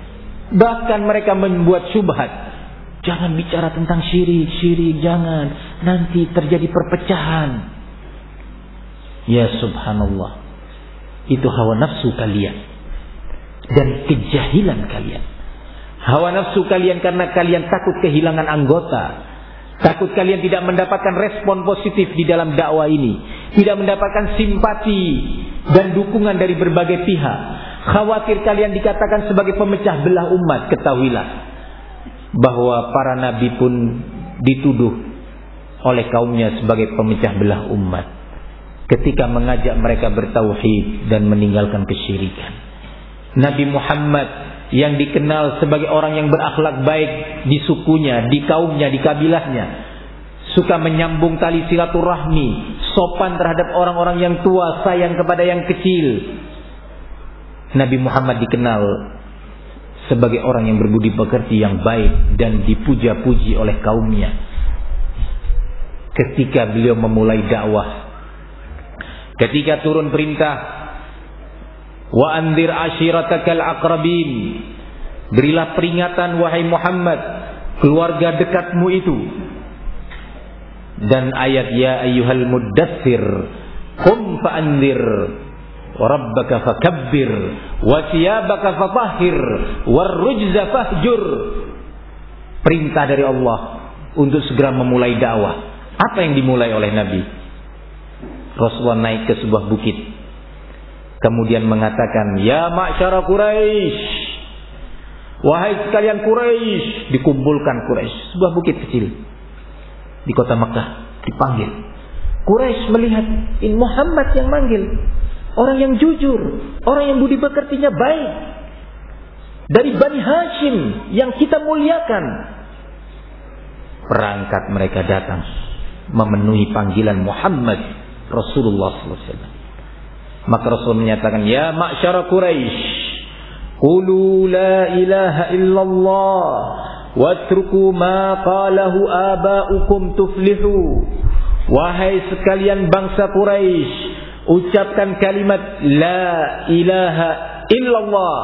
Bahkan mereka membuat syubhat, jangan bicara tentang syirik, jangan, nanti terjadi perpecahan. Ya subhanallah, itu hawa nafsu kalian dan kejahilan kalian. Hawa nafsu kalian karena kalian takut kehilangan anggota, takut kalian tidak mendapatkan respon positif di dalam dakwah ini, tidak mendapatkan simpati dan dukungan dari berbagai pihak. Khawatir kalian dikatakan sebagai pemecah belah umat. Ketahuilah bahwa para nabi pun dituduh oleh kaumnya sebagai pemecah belah umat ketika mengajak mereka bertauhid dan meninggalkan kesyirikan. Nabi Muhammad yang dikenal sebagai orang yang berakhlak baik di sukunya, di kaumnya, di kabilahnya, suka menyambung tali silaturahmi, sopan terhadap orang-orang yang tua, sayang kepada yang kecil. Nabi Muhammad dikenal sebagai orang yang berbudi pekerti, yang baik dan dipuja-puji oleh kaumnya. Ketika beliau memulai dakwah, ketika turun perintah, wa anzir ashiratakal aqrabin, berilah peringatan wahai Muhammad keluarga dekatmu itu. Dan ayat ya ayyuhal muddatsir qum fa'anzir wa rabbaka fakabbir wa thiyabaka fatahhir war rujza fahjur. Perintah dari Allah untuk segera memulai dakwah. Apa yang dimulai oleh Nabi? Rasulullah naik ke sebuah bukit, kemudian mengatakan, ya ma'syara Quraisy, wahai sekalian Quraisy. Dikumpulkan Quraisy, sebuah bukit kecil di kota Makkah, dipanggil. Quraisy melihat ini Muhammad yang manggil, orang yang jujur, orang yang budi pekertinya baik, dari Bani Hashim yang kita muliakan. Perangkat mereka datang memenuhi panggilan Muhammad Rasulullah SAW. Maka Rasul menyatakan, ya ma'syara Quraisy, qulu la ilaha illallah watruku ma qalahu aba'ukum tuflihu. Wahai sekalian bangsa Quraisy, ucapkan kalimat la ilaha illallah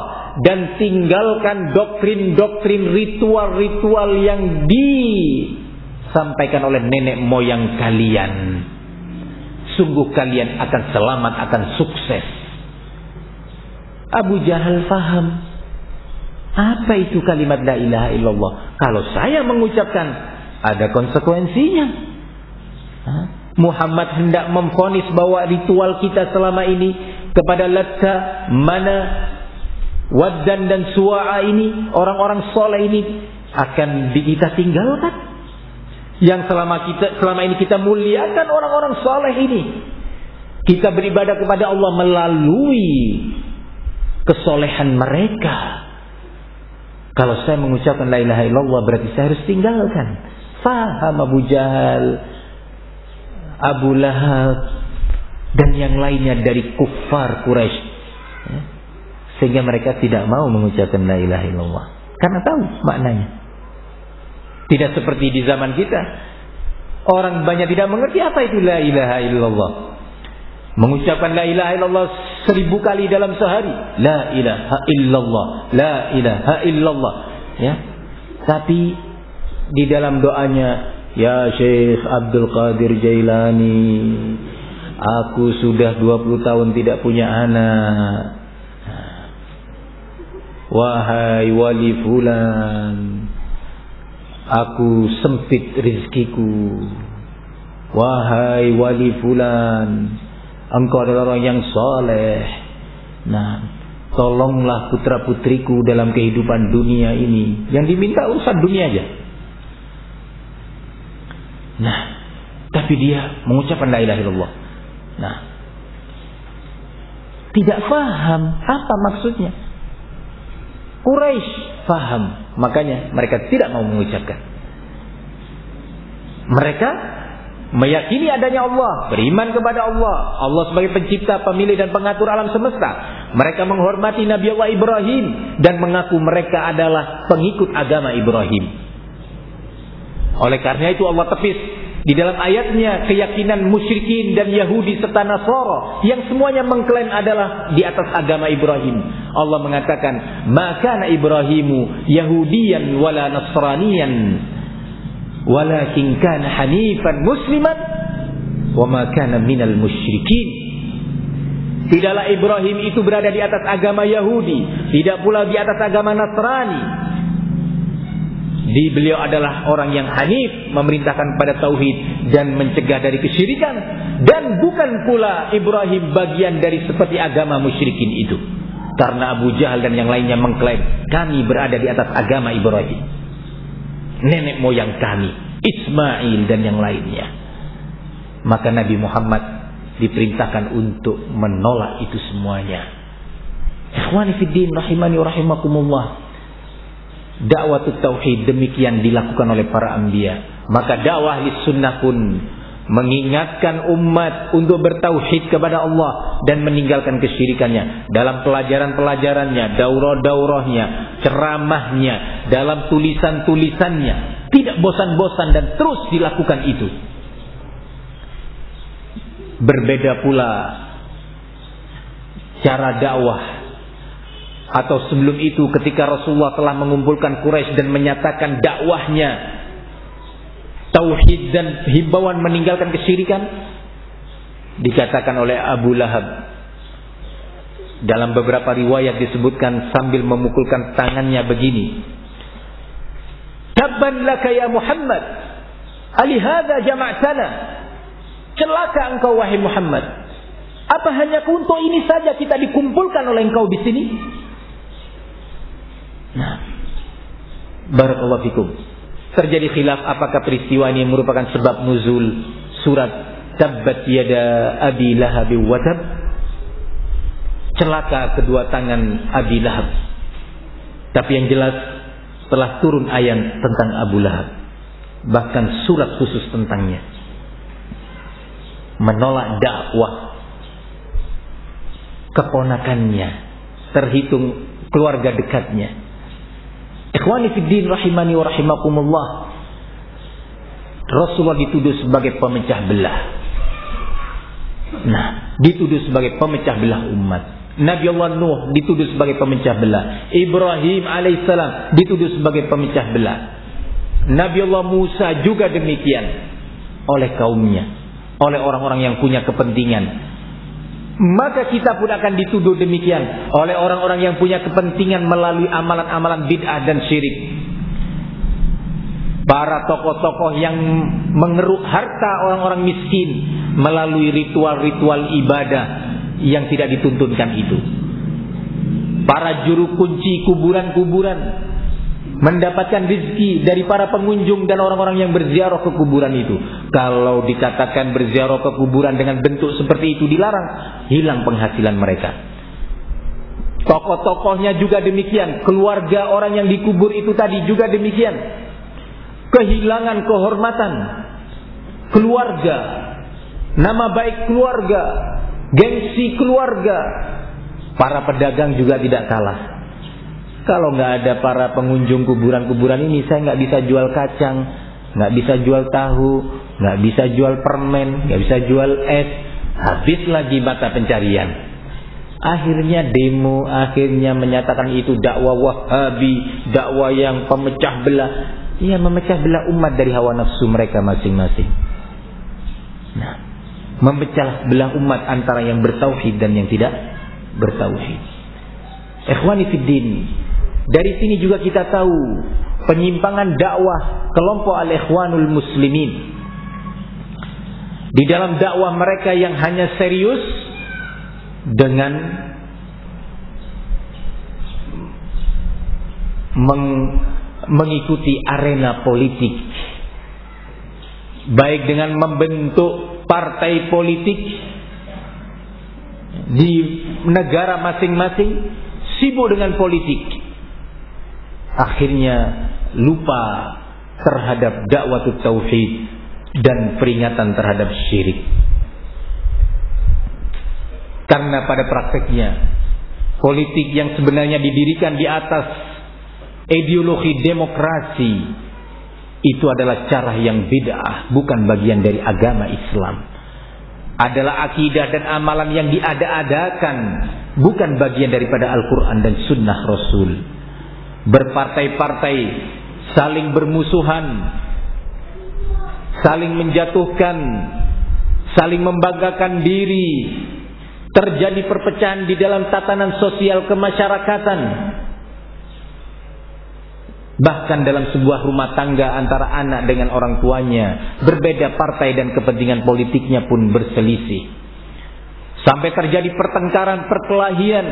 dan tinggalkan doktrin-doktrin, ritual-ritual yang disampaikan oleh nenek moyang kalian. Sungguh kalian akan selamat, akan sukses. Abu Jahal faham apa itu kalimat la ilaha illallah. Kalau saya mengucapkan, ada konsekuensinya. Muhammad hendak memvonis bahwa ritual kita selama ini kepada Latta, Mana, Waddan dan Suwa'a ini, orang-orang soleh ini akan kita tinggalkan. Yang selama ini kita muliakan orang-orang soleh ini. Kita beribadah kepada Allah melalui kesolehan mereka. Kalau saya mengucapkan la ilaha illallah, berarti saya harus tinggalkan. Faham Abu Jahal, Abu Lahab, dan yang lainnya dari kuffar Quraisy. Sehingga mereka tidak mau mengucapkan la ilaha illallah karena tahu maknanya. Tidak seperti di zaman kita, orang banyak tidak mengerti apa itu la ilaha illallah. Mengucapkan la ilaha illallah 1000 kali dalam sehari, la ilaha illallah, la ilaha illallah, ya. Tapi di dalam doanya, ya Syekh Abdul Qadir Jailani, aku sudah 20 tahun tidak punya anak. Wahai wali fulan, aku sempit rizkiku. Wahai wali fulan, engkau adalah orang yang soleh. Nah, tolonglah putra putriku dalam kehidupan dunia ini. Yang diminta urusan dunia aja. Nah, tapi dia mengucapkan la ilaha illallah. Nah, tidak faham apa maksudnya. Quraisy faham, makanya mereka tidak mau mengucapkan. Mereka meyakini adanya Allah, beriman kepada Allah, Allah sebagai pencipta, pemilik dan pengatur alam semesta. Mereka menghormati Nabi Allah Ibrahim dan mengaku mereka adalah pengikut agama Ibrahim. Oleh karena itu Allah tepis Di dalam ayatnya keyakinan musyrikin dan Yahudi serta Nasara yang semuanya mengklaim adalah di atas agama Ibrahim. Allah mengatakan, "Maka Ibrahimu Yahudiyan wala Nasraniyan, walakin kana hanifan musliman wa ma kana minal musyrikin." Tidaklah Ibrahim itu berada di atas agama Yahudi, tidak pula di atas agama Nasrani. Beliau adalah orang yang hanif, memerintahkan pada tauhid dan mencegah dari kesyirikan, dan bukan pula Ibrahim bagian dari seperti agama musyrikin itu. Karena Abu Jahal dan yang lainnya mengklaim kami berada di atas agama Ibrahim, nenek moyang kami, Ismail dan yang lainnya. Maka Nabi Muhammad diperintahkan untuk menolak itu semuanya. Ikhwani fiddin rahimani wa rahimakumullah. Dakwah tauhid demikian dilakukan oleh para anbiya. Maka dakwah sunnah pun mengingatkan umat untuk bertauhid kepada Allah dan meninggalkan kesyirikannya. Dalam pelajaran-pelajarannya, daurah-daurahnya, ceramahnya, dalam tulisan-tulisannya, tidak bosan-bosan dan terus dilakukan itu. Berbeda pula cara dakwah atau sebelum itu ketika Rasulullah telah mengumpulkan Quraisy dan menyatakan dakwahnya tauhid dan himbauan meninggalkan kesyirikan, dikatakan oleh Abu Lahab dalam beberapa riwayat disebutkan sambil memukulkan tangannya begini, "Tabban laka ya Muhammad, alihada jama'tana." Celaka engkau wahai Muhammad, apa hanya untuk ini saja kita dikumpulkan oleh engkau di sini? Nah, barakallahu fikum. Terjadi khilaf apakah peristiwa ini merupakan sebab nuzul surat Tabbat yada Abi Lahab wa tab, celaka kedua tangan Abi Lahab. Tapi yang jelas telah turun ayat tentang Abu Lahab, bahkan surat khusus tentangnya, menolak dakwah keponakannya, terhitung keluarga dekatnya. Ikhwani fiddin rahimani wa rahimakumullah. Rasulullah dituduh sebagai pemecah belah. Nah, dituduh sebagai pemecah belah umat. Nabi Allah Nuh dituduh sebagai pemecah belah. Ibrahim alaihissalam dituduh sebagai pemecah belah. Nabi Allah Musa juga demikian oleh kaumnya, oleh orang-orang yang punya kepentingan. Maka kita pun akan dituduh demikian oleh orang-orang yang punya kepentingan melalui amalan-amalan bid'ah dan syirik. Para tokoh-tokoh yang mengeruk harta orang-orang miskin melalui ritual-ritual ibadah yang tidak dituntunkan itu. Para juru kunci kuburan-kuburan mendapatkan rezeki dari para pengunjung dan orang-orang yang berziarah ke kuburan itu. Kalau dikatakan berziarah ke kuburan dengan bentuk seperti itu dilarang, hilang penghasilan mereka. Tokoh-tokohnya juga demikian, keluarga orang yang dikubur itu tadi juga demikian. Kehilangan kehormatan keluarga, nama baik keluarga, gengsi keluarga. Para pedagang juga tidak kalah. Kalau nggak ada para pengunjung kuburan-kuburan ini, saya nggak bisa jual kacang, nggak bisa jual tahu, nggak bisa jual permen, nggak bisa jual es. Habis lagi mata pencarian. Akhirnya demo, akhirnya menyatakan itu dakwah Wahabi, dakwah yang pemecah belah. Iya, memecah belah umat dari hawa nafsu mereka masing-masing. Nah, memecah belah umat antara yang bertauhid dan yang tidak bertauhid. Ikhwani fiddin, dari sini juga kita tahu penyimpangan dakwah kelompok al-ikhwanul muslimin. Di dalam dakwah mereka yang hanya serius dengan mengikuti arena politik, baik dengan membentuk partai politik di negara masing-masing, sibuk dengan politik. Akhirnya lupa terhadap dakwah tauhid dan peringatan terhadap syirik. Karena pada prakteknya politik yang sebenarnya didirikan di atas ideologi demokrasi itu adalah cara yang bid'ah, bukan bagian dari agama Islam. Adalah akidah dan amalan yang diada-adakan, bukan bagian daripada Al-Quran dan Sunnah Rasul. Berpartai-partai, saling bermusuhan, saling menjatuhkan, saling membanggakan diri, terjadi perpecahan di dalam tatanan sosial kemasyarakatan. Bahkan dalam sebuah rumah tangga antara anak dengan orang tuanya, berbeda partai dan kepentingan politiknya pun berselisih. Sampai terjadi pertengkaran, perkelahian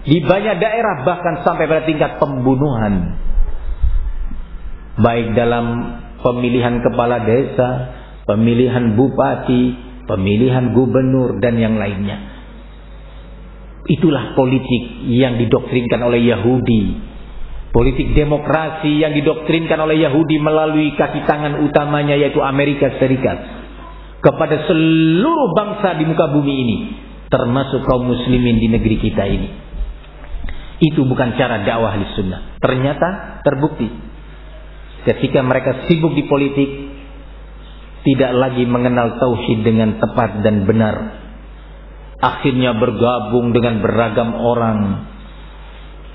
di banyak daerah, bahkan sampai pada tingkat pembunuhan. Baik dalam pemilihan kepala desa, pemilihan bupati, pemilihan gubernur dan yang lainnya. Itulah politik yang didoktrinkan oleh Yahudi. Politik demokrasi yang didoktrinkan oleh Yahudi melalui kaki tangan utamanya, yaitu Amerika Serikat, kepada seluruh bangsa di muka bumi ini, termasuk kaum muslimin di negeri kita ini. Itu bukan cara dakwah Ahli Sunnah. Ternyata terbukti ketika mereka sibuk di politik, tidak lagi mengenal tauhid dengan tepat dan benar, akhirnya bergabung dengan beragam orang,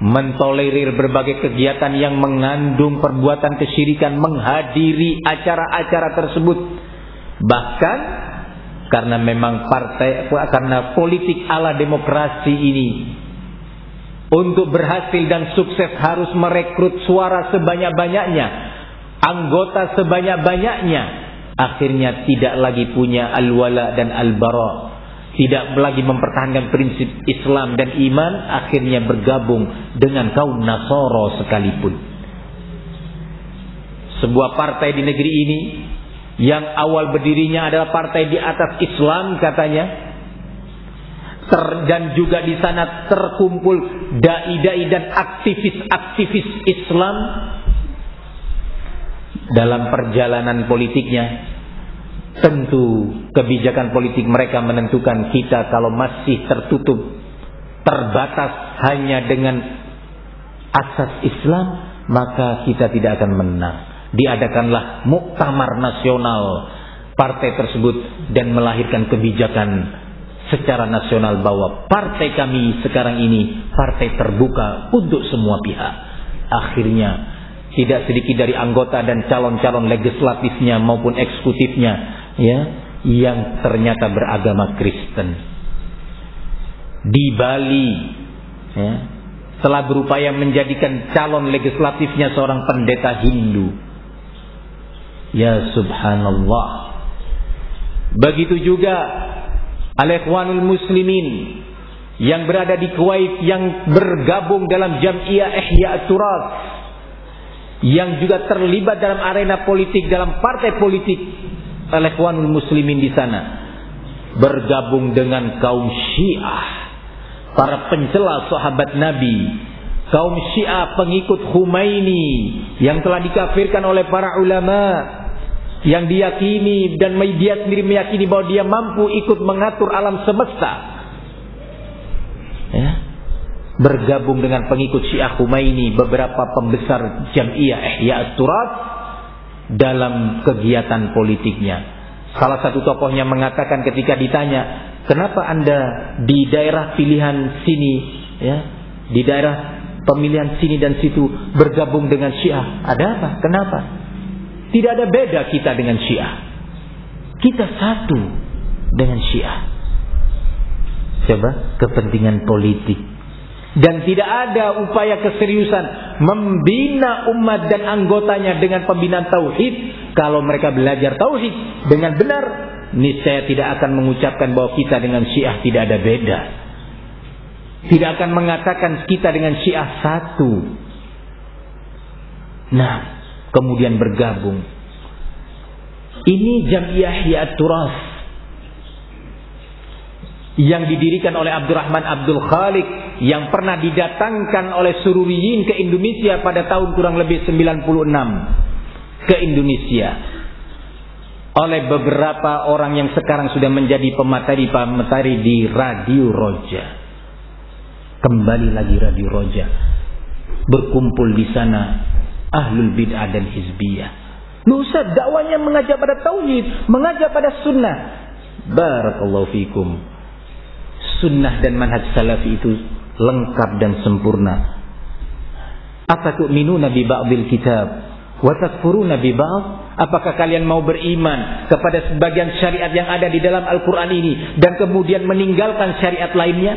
mentolerir berbagai kegiatan yang mengandung perbuatan kesyirikan, menghadiri acara-acara tersebut. Bahkan karena memang karena politik ala demokrasi ini, untuk berhasil dan sukses harus merekrut suara sebanyak-banyaknya, anggota sebanyak-banyaknya. Akhirnya tidak lagi punya al-wala dan al-bara, tidak lagi mempertahankan prinsip Islam dan iman, akhirnya bergabung dengan kaum Nasara sekalipun. Sebuah partai di negeri ini yang awal berdirinya adalah partai di atas Islam katanya, dan juga di sana terkumpul dai-dai dan aktivis-aktivis Islam. Dalam perjalanan politiknya, tentu kebijakan politik mereka menentukan kita kalau masih tertutup, terbatas hanya dengan asas Islam, maka kita tidak akan menang. Diadakanlah muktamar nasional partai tersebut dan melahirkan kebijakan secara nasional bahwa partai kami sekarang ini partai terbuka untuk semua pihak. Akhirnya tidak sedikit dari anggota dan calon-calon legislatifnya maupun eksekutifnya, ya, yang ternyata beragama Kristen. Di Bali, ya, telah berupaya menjadikan calon legislatifnya seorang pendeta Hindu. Ya subhanallah. Begitu juga al-Ikhwanul Muslimin yang berada di Kuwait, yang bergabung dalam Jam'iyah Ihya Turas, yang juga terlibat dalam arena politik, dalam partai politik al-Ikhwanul Muslimin di sana, bergabung dengan kaum Syiah, para pencela sahabat Nabi, kaum Syiah pengikut Khomeini yang telah dikafirkan oleh para ulama, yang diyakini dan dia sendiri meyakini bahwa dia mampu ikut mengatur alam semesta, ya, bergabung dengan pengikut Syiah Khomeini, beberapa pembesar Jam'iyah Ihya Turas dalam kegiatan politiknya. Salah satu tokohnya mengatakan ketika ditanya, kenapa Anda di daerah pilihan sini, ya, di daerah pemilihan sini dan situ bergabung dengan Syiah, ada apa? Kenapa? Tidak ada beda kita dengan Syiah. Kita satu dengan Syiah. Coba, kepentingan politik. Dan tidak ada upaya keseriusan membina umat dan anggotanya dengan pembinaan tauhid. Kalau mereka belajar tauhid dengan benar, niscaya tidak akan mengucapkan bahwa kita dengan Syiah tidak ada beda. Tidak akan mengatakan kita dengan Syiah satu. Nah, kemudian bergabung. Ini Jam'iyah Ihya Turas yang didirikan oleh Abdurrahman Abdul Khaliq, yang pernah didatangkan oleh Sururiyin ke Indonesia pada tahun kurang lebih 96 ke Indonesia oleh beberapa orang yang sekarang sudah menjadi pemateri di Radio Roja. Kembali lagi Radio Roja, berkumpul di sana ahlul bid'ah dan hizbiyah. Lu Ustaz, dakwanya mengajak pada tauhid, mengajak pada sunnah. Barakallahu fikum. Sunnah dan manhaj salafi itu lengkap dan sempurna. Afatu'minuna bi ba'dil kitab wa takfuruna bi ba'd? Apakah kalian mau beriman kepada sebagian syariat yang ada di dalam Al-Quran ini dan kemudian meninggalkan syariat lainnya?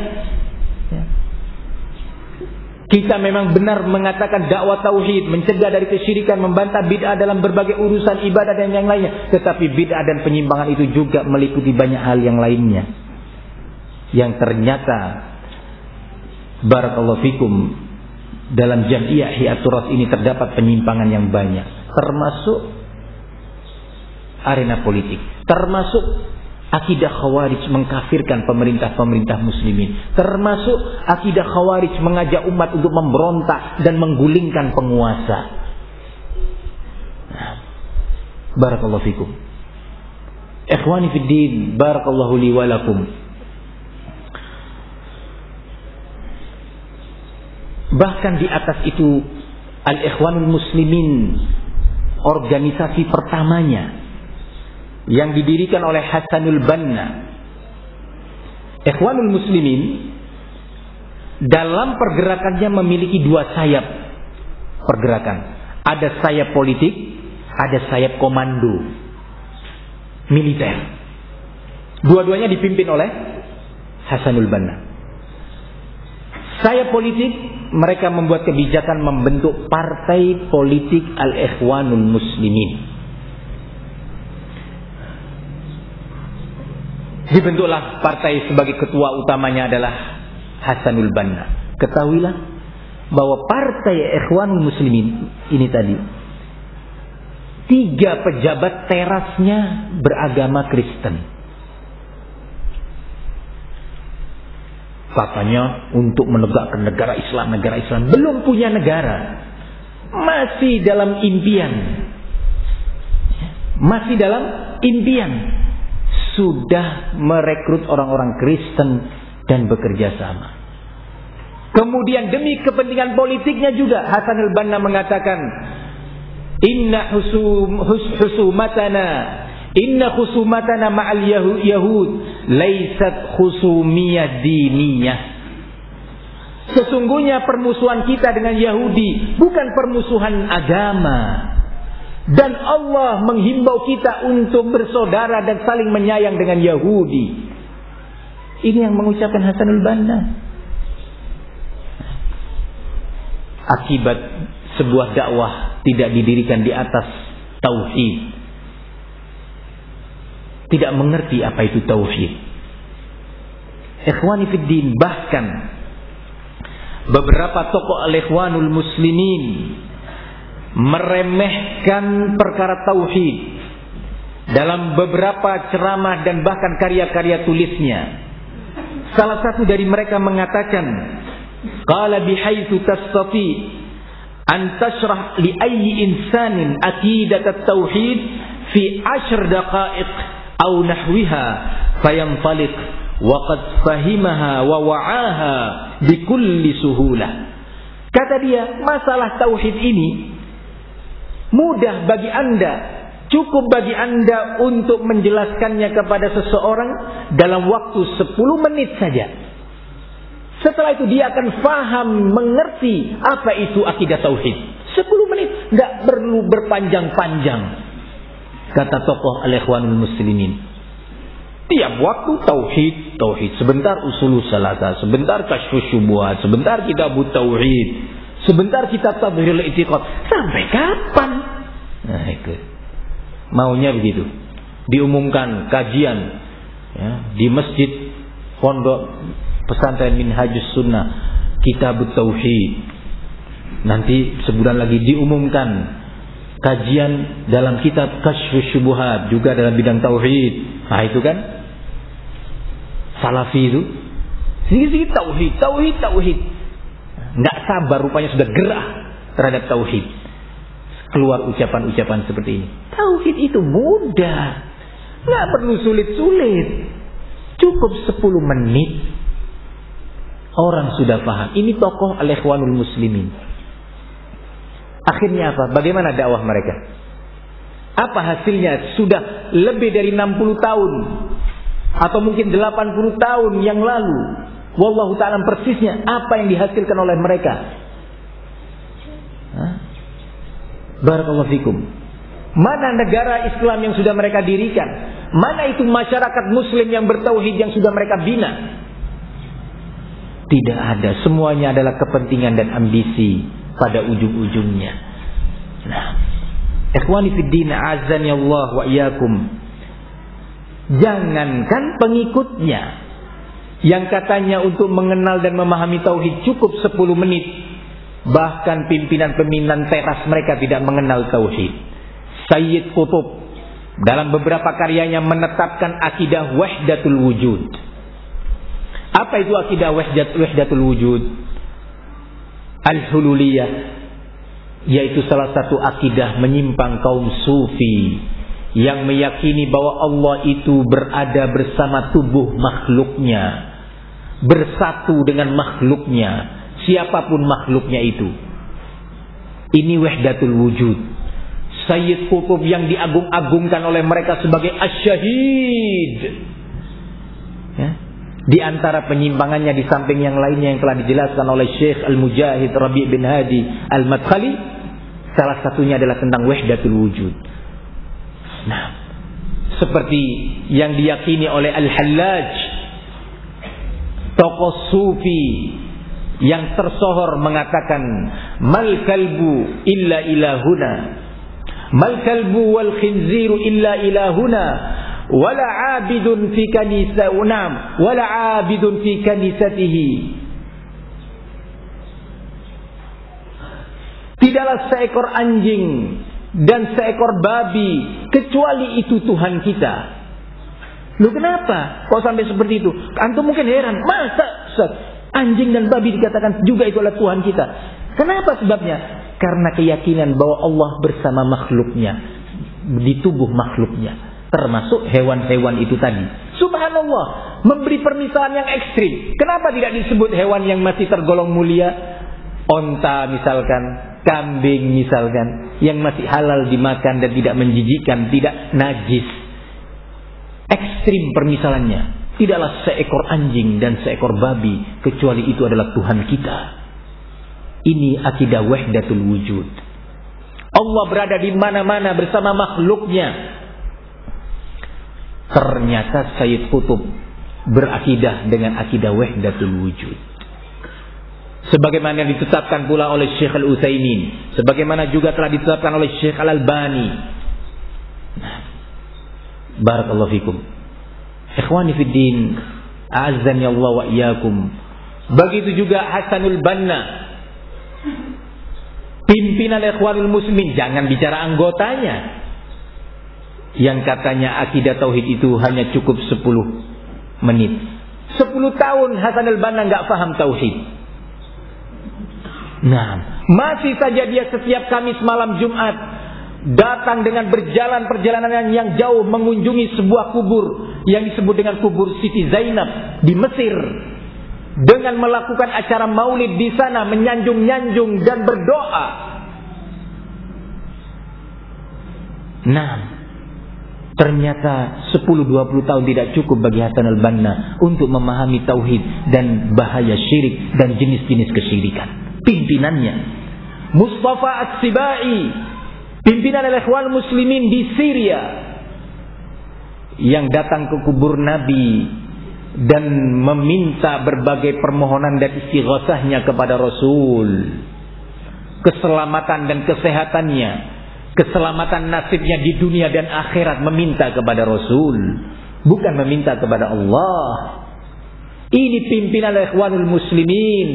Kita memang benar mengatakan dakwah tauhid, mencegah dari kesyirikan, membantah bid'ah dalam berbagai urusan ibadah dan yang lainnya. Tetapi bid'ah dan penyimpangan itu juga meliputi banyak hal yang lainnya, yang ternyata barakallahu fikum dalam Jam'iyah Ihya Turas ini terdapat penyimpangan yang banyak, termasuk arena politik, termasuk akidah khawarij mengkafirkan pemerintah-pemerintah muslimin, termasuk akidah khawarij mengajak umat untuk memberontak dan menggulingkan penguasa. Barakallahu fikum. Ikhwani fid din, barakallahu li wa lakum. Bahkan di atas itu Al-Ikhwanul Muslimin, organisasi pertamanya yang didirikan oleh Hasanul Banna. Ikhwanul Muslimin dalam pergerakannya memiliki dua sayap pergerakan. Ada sayap politik, ada sayap komando militer. Dua-duanya dipimpin oleh Hasanul Banna. Sayap politik, mereka membuat kebijakan membentuk partai politik Al-Ikhwanul Muslimin. Dibentuklah partai, sebagai ketua utamanya adalah Hasanul Banna. Ketahuilah bahwa partai Ikhwanul Muslimin ini tadi, 3 pejabat terasnya beragama Kristen. Katanya untuk menegakkan negara Islam. Belum punya negara, masih dalam impian. Sudah merekrut orang-orang Kristen dan bekerja sama. Kemudian demi kepentingan politiknya juga Hasanul Banna mengatakan, Inna khusumatana ma'al yahud laisat khusumiyah diniyah. Sesungguhnya permusuhan kita dengan Yahudi bukan permusuhan agama. Dan Allah menghimbau kita untuk bersaudara dan saling menyayang dengan Yahudi. Ini yang mengucapkan Hasanul Banna. Akibat sebuah dakwah tidak didirikan di atas tauhid, tidak mengerti apa itu tauhid. Ikhwani fid din, bahkan beberapa tokoh Al-Ikhwanul Muslimin meremehkan perkara tauhid dalam beberapa ceramah dan bahkan karya-karya tulisnya. Salah satu dari mereka mengatakan, qala bihaitsu tastati an tashrah li ayyi insanin aqidat at-tauhid fi 10 daqa'iq aw nahwiha fayanfaliq wa qad fahimaha wa wa'aha bikulli suhulah. Kata dia, masalah tauhid ini mudah bagi Anda, cukup bagi Anda untuk menjelaskannya kepada seseorang dalam waktu 10 menit saja. Setelah itu dia akan faham, mengerti apa itu akidah tauhid. 10 menit, nggak perlu berpanjang-panjang. Kata tokoh Al-Ikhwanul Muslimin, tiap waktu tauhid. Sebentar usulus salasa, sebentar kasyfus syubuhat, sebentar kitabut tauhid, sebentar kita tadhhirul i'tiqad. Sampai kapan? Nah itu maunya begitu. Diumumkan kajian di masjid pondok pesantren Minhajus Sunnah, kitabut tauhid. Nanti sebulan lagi diumumkan kajian dalam kitab kasyfus syubuhat, juga dalam bidang tauhid. Nah itu kan salafi itu sedikit-sedikit tauhid. Nggak sabar rupanya, sudah gerah terhadap tauhid. Keluar ucapan-ucapan seperti ini. Tauhid itu mudah, nggak perlu sulit-sulit. Cukup 10 menit orang sudah paham. Ini tokoh Al-Ikhwanul Muslimin. Akhirnya apa? Bagaimana dakwah mereka? Apa hasilnya? Sudah lebih dari 60 tahun atau mungkin 80 tahun yang lalu. Wallahu ta'ala persisnya apa yang dihasilkan oleh mereka. Barakallahu fikum. Mana negara Islam yang sudah mereka dirikan? Mana itu masyarakat muslim yang bertauhid yang sudah mereka bina? Tidak ada. Semuanya adalah kepentingan dan ambisi pada ujung-ujungnya. Nah, ikhwani fiddin azani Allah wa iyyakum. Jangankan pengikutnya yang katanya untuk mengenal dan memahami tauhid cukup 10 menit. Bahkan pimpinan-pimpinan teras mereka tidak mengenal tauhid. Sayyid Qutb dalam beberapa karyanya menetapkan akidah wahdatul wujud. Apa itu akidah wahdatul wujud? Al-hululiyah, yaitu salah satu akidah menyimpang kaum sufi yang meyakini bahwa Allah itu berada bersama tubuh makhluknya, bersatu dengan makhluknya, siapapun makhluknya itu. Ini wahdatul wujud. Sayyid Qutb yang diagung-agungkan oleh mereka sebagai asy-syahid. Ya. Di antara penyimpangannya di samping yang lainnya yang telah dijelaskan oleh Syekh Al-Mujahid Rabi' bin Hadi Al-Madkhali, salah satunya adalah tentang wahdatul wujud. Nah, seperti yang diyakini oleh Al-Hallaj, tokoh sufi yang tersohor mengatakan, mal kalbu illa ilahuna, mal kalbu wal khinziru illa ilahuna, wala abidun fi kanisahuna, wala abidun fi kanisatihi. Tidaklah seekor anjing dan seekor babi kecuali itu Tuhan kita. Loh, kenapa kok sampai seperti itu? Antum mungkin heran, masa anjing dan babi dikatakan juga itu adalah Tuhan kita? Kenapa sebabnya? Karena keyakinan bahwa Allah bersama makhluknya, di tubuh makhluknya, termasuk hewan-hewan itu tadi. Subhanallah, memberi permisalan yang ekstrim. Kenapa tidak disebut hewan yang masih tergolong mulia? Onta misalkan, kambing misalkan, yang masih halal dimakan dan tidak menjijikkan, tidak najis. Ekstrim permisalannya. Tidaklah seekor anjing dan seekor babi kecuali itu adalah Tuhan kita. Ini akidah wahdatul wujud. Allah berada di mana-mana bersama makhluknya. Ternyata Sayyid Qutb berakidah dengan akidah wahdatul wujud. Sebagaimana ditetapkan pula oleh Syekh Al-Utsaimin, sebagaimana juga telah ditetapkan oleh Syekh Al-Albani. Barakallahu fikum. Ikhwani fiddin, a'azzani Allah wa iyyakum. Begitu juga Hasanul Banna, pimpinan Ikhwanul Muslimin, jangan bicara anggotanya, yang katanya akidah tauhid itu hanya cukup 10 menit. 10 tahun Hasanul Banna enggak paham tauhid. Nah, masih saja dia setiap Kamis malam Jumat datang dengan berjalan perjalanan yang jauh mengunjungi sebuah kubur yang disebut dengan kubur Siti Zainab di Mesir, dengan melakukan acara maulid di sana, menyanjung-nyanjung dan berdoa. Nah, ternyata 10-20 tahun tidak cukup bagi Hasan al-Banna untuk memahami tauhid dan bahaya syirik dan jenis-jenis kesyirikan. Pimpinannya Mustafa As-Sibai, pimpinan Ikhwan Muslimin di Syria, yang datang ke kubur Nabi dan meminta berbagai permohonan dan istighosahnya kepada Rasul, keselamatan dan kesehatannya, keselamatan nasibnya di dunia dan akhirat, meminta kepada Rasul, bukan meminta kepada Allah. Ini pimpinan Ikhwanul Muslimin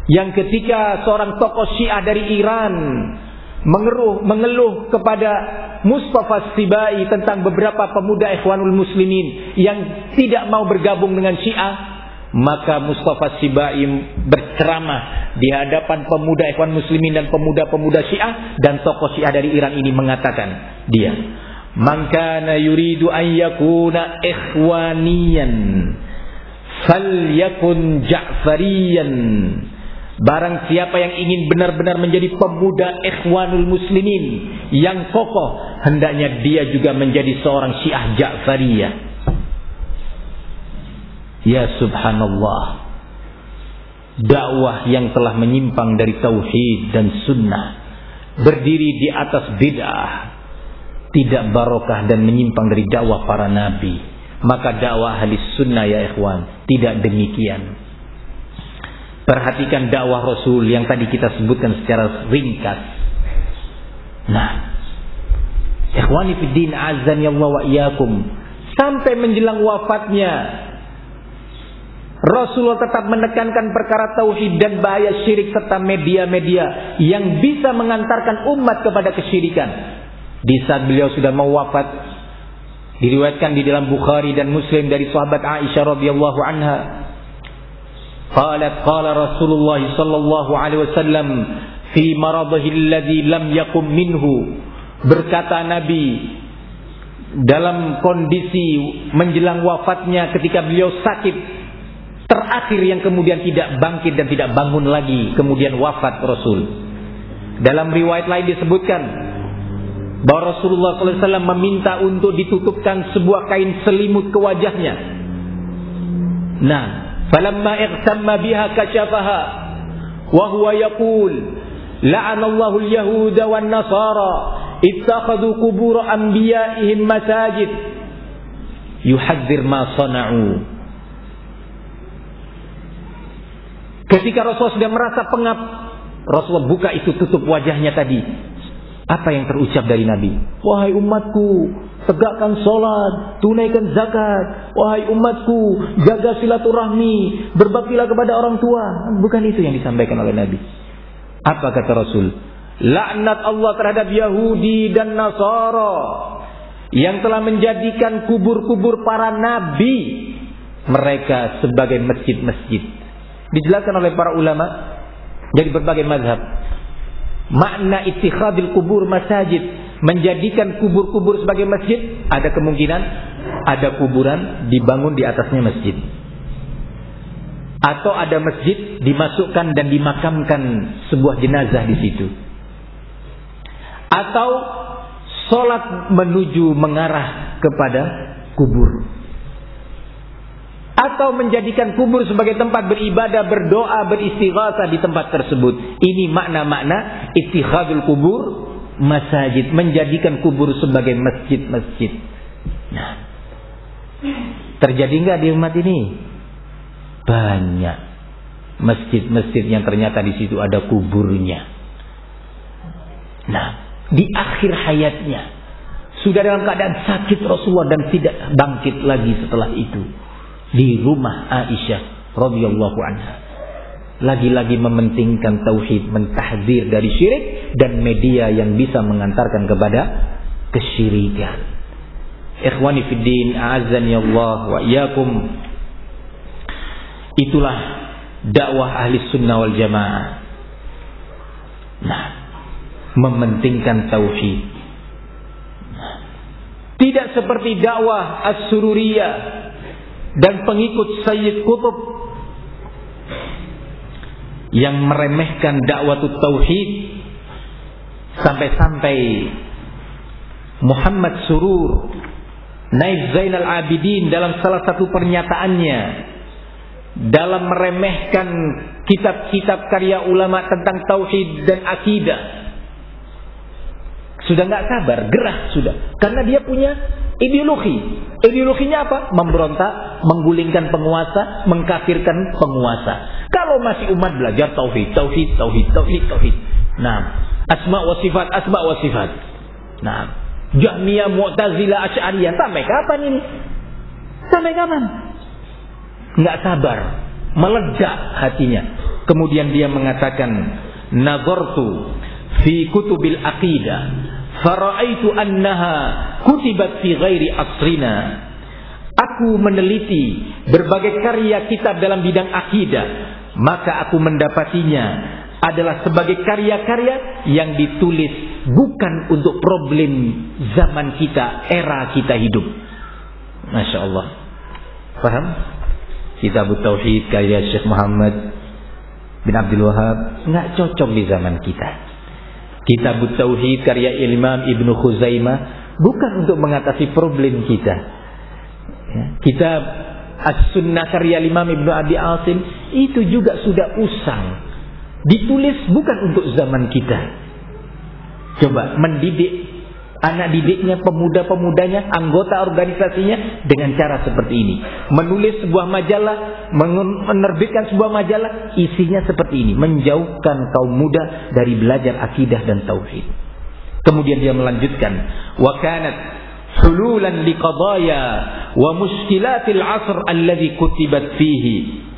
yang ketika seorang tokoh Syiah dari Iran mengeluh kepada Mustafa As-Sibai tentang beberapa pemuda Ikhwanul Muslimin yang tidak mau bergabung dengan Syiah, maka Mustafa As-Sibai berceramah di hadapan pemuda Ikhwan Muslimin dan pemuda-pemuda Syiah, dan tokoh Syiah dari Iran ini mengatakan, dia, man kana yuridu an yakuna ikhwaniyan falyakun ja'fariyan, Barang siapa yang ingin benar-benar menjadi pemuda Ikhwanul Muslimin yang kokoh, hendaknya dia juga menjadi seorang Syiah Ja'fariyah. Ya subhanallah, dakwah yang telah menyimpang dari tauhid dan sunnah, berdiri di atas bid'ah, tidak barokah dan menyimpang dari dakwah para nabi. Maka dakwah ahli sunnah ya ikhwan tidak demikian. Perhatikan dakwah Rasul yang tadi kita sebutkan secara ringkas. Nah, ikhwani fiddin azani Allah wa iyyakum, sampai menjelang wafatnya Rasulullah tetap menekankan perkara tauhid dan bahaya syirik serta media-media yang bisa mengantarkan umat kepada kesyirikan. Di saat beliau sudah mau wafat, diriwayatkan di dalam Bukhari dan Muslim dari sahabat Aisyah radhiyallahu anha, qalat qala Rasulullah sallallahu alaihi wasallam fi maradhihi alladhi lam yaqum minhu, berkata Nabi dalam kondisi menjelang wafatnya ketika beliau sakit terakhir yang kemudian tidak bangkit dan tidak bangun lagi, kemudian wafat Rasul. Dalam riwayat lain disebutkan bahwa Rasulullah SAW meminta untuk ditutupkan sebuah kain selimut ke wajahnya. Nah, falamma ightamma biha kashafaha wa huwa yaqul la'anallahu al-yahuda wan nasara ittakhadhu qubur anbiya'ihim masajid yuhadzir ma sana'u. Ketika Rasulullah sudah merasa pengap, Rasulullah buka itu tutup wajahnya tadi. Apa yang terucap dari Nabi? Wahai umatku, tegakkan sholat, tunaikan zakat. Wahai umatku, jaga silaturahmi, berbaktilah kepada orang tua. Bukan itu yang disampaikan oleh Nabi. Apa kata Rasul? Laknat Allah terhadap Yahudi dan Nasara yang telah menjadikan kubur-kubur para nabi mereka sebagai masjid-masjid. Dijelaskan oleh para ulama dari berbagai mazhab. Makna ittikhadil kubur masajid, menjadikan kubur-kubur sebagai masjid, ada kemungkinan ada kuburan dibangun di atasnya masjid, atau ada masjid dimasukkan dan dimakamkan sebuah jenazah di situ, atau sholat menuju mengarah kepada kubur, atau menjadikan kubur sebagai tempat beribadah, berdoa, beristighatsah di tempat tersebut. Ini makna-makna ittikhadul kubur masajid, menjadikan kubur sebagai masjid-masjid. Nah, terjadi enggak di umat ini? Banyak masjid-masjid yang ternyata di situ ada kuburnya. Nah, di akhir hayatnya sudah dalam keadaan sakit Rasulullah dan tidak bangkit lagi setelah itu. Di rumah Aisyah radhiyallahu anha, lagi-lagi mementingkan tauhid, mentahdzir dari syirik dan media yang bisa mengantarkan kepada kesyirikan. Ikhwani fiddin, a'azzani Allah wa iyyakum. Itulah dakwah ahli sunnah wal jamaah. Nah, mementingkan tauhid. Tidak seperti dakwah as-sururiyah dan pengikut Sayyid Qutb yang meremehkan dakwah tauhid sampai-sampai Muhammad Surur Naif Zainal Abidin dalam salah satu pernyataannya dalam meremehkan kitab-kitab karya ulama tentang tauhid dan akidah, sudah nggak sabar, gerah sudah, karena dia punya ideologi. Ideologinya apa? Memberontak, menggulingkan penguasa, mengkafirkan penguasa. Kalau masih umat belajar tauhid. Nah, asma wa sifat. Nah, Jahmiyah, Mu'tazilah, Asy'ariyah, sampai kapan ini? Sampai kapan? Nggak sabar, meledak hatinya. Kemudian dia mengatakan, nazartu fi kutubil aqidah fara'aitu annaha kutibat fi ghairi asrina. Aku meneliti berbagai karya kitab dalam bidang akidah, maka aku mendapatinya adalah sebagai karya-karya yang ditulis bukan untuk problem zaman kita, era kita hidup. Masya Allah. Paham? Kitab Tauhid karya Syekh Muhammad bin Abdul Wahhab nggak cocok di zaman kita. Kitab Tauhid karya Imam Ibnu Khuzaimah bukan untuk mengatasi problem kita. Kitab As-Sunnah karya Imam Ibnu Abi Asim itu juga sudah usang. Ditulis bukan untuk zaman kita. Coba mendidik anak didiknya, pemuda-pemudanya, anggota organisasinya dengan cara seperti ini. Menulis sebuah majalah, menerbitkan sebuah majalah, isinya seperti ini. Menjauhkan kaum muda dari belajar akidah dan tauhid. Kemudian dia melanjutkan, wa kanat hululan liqadaya wa mushkilatil asr alladhi kutibat fihi.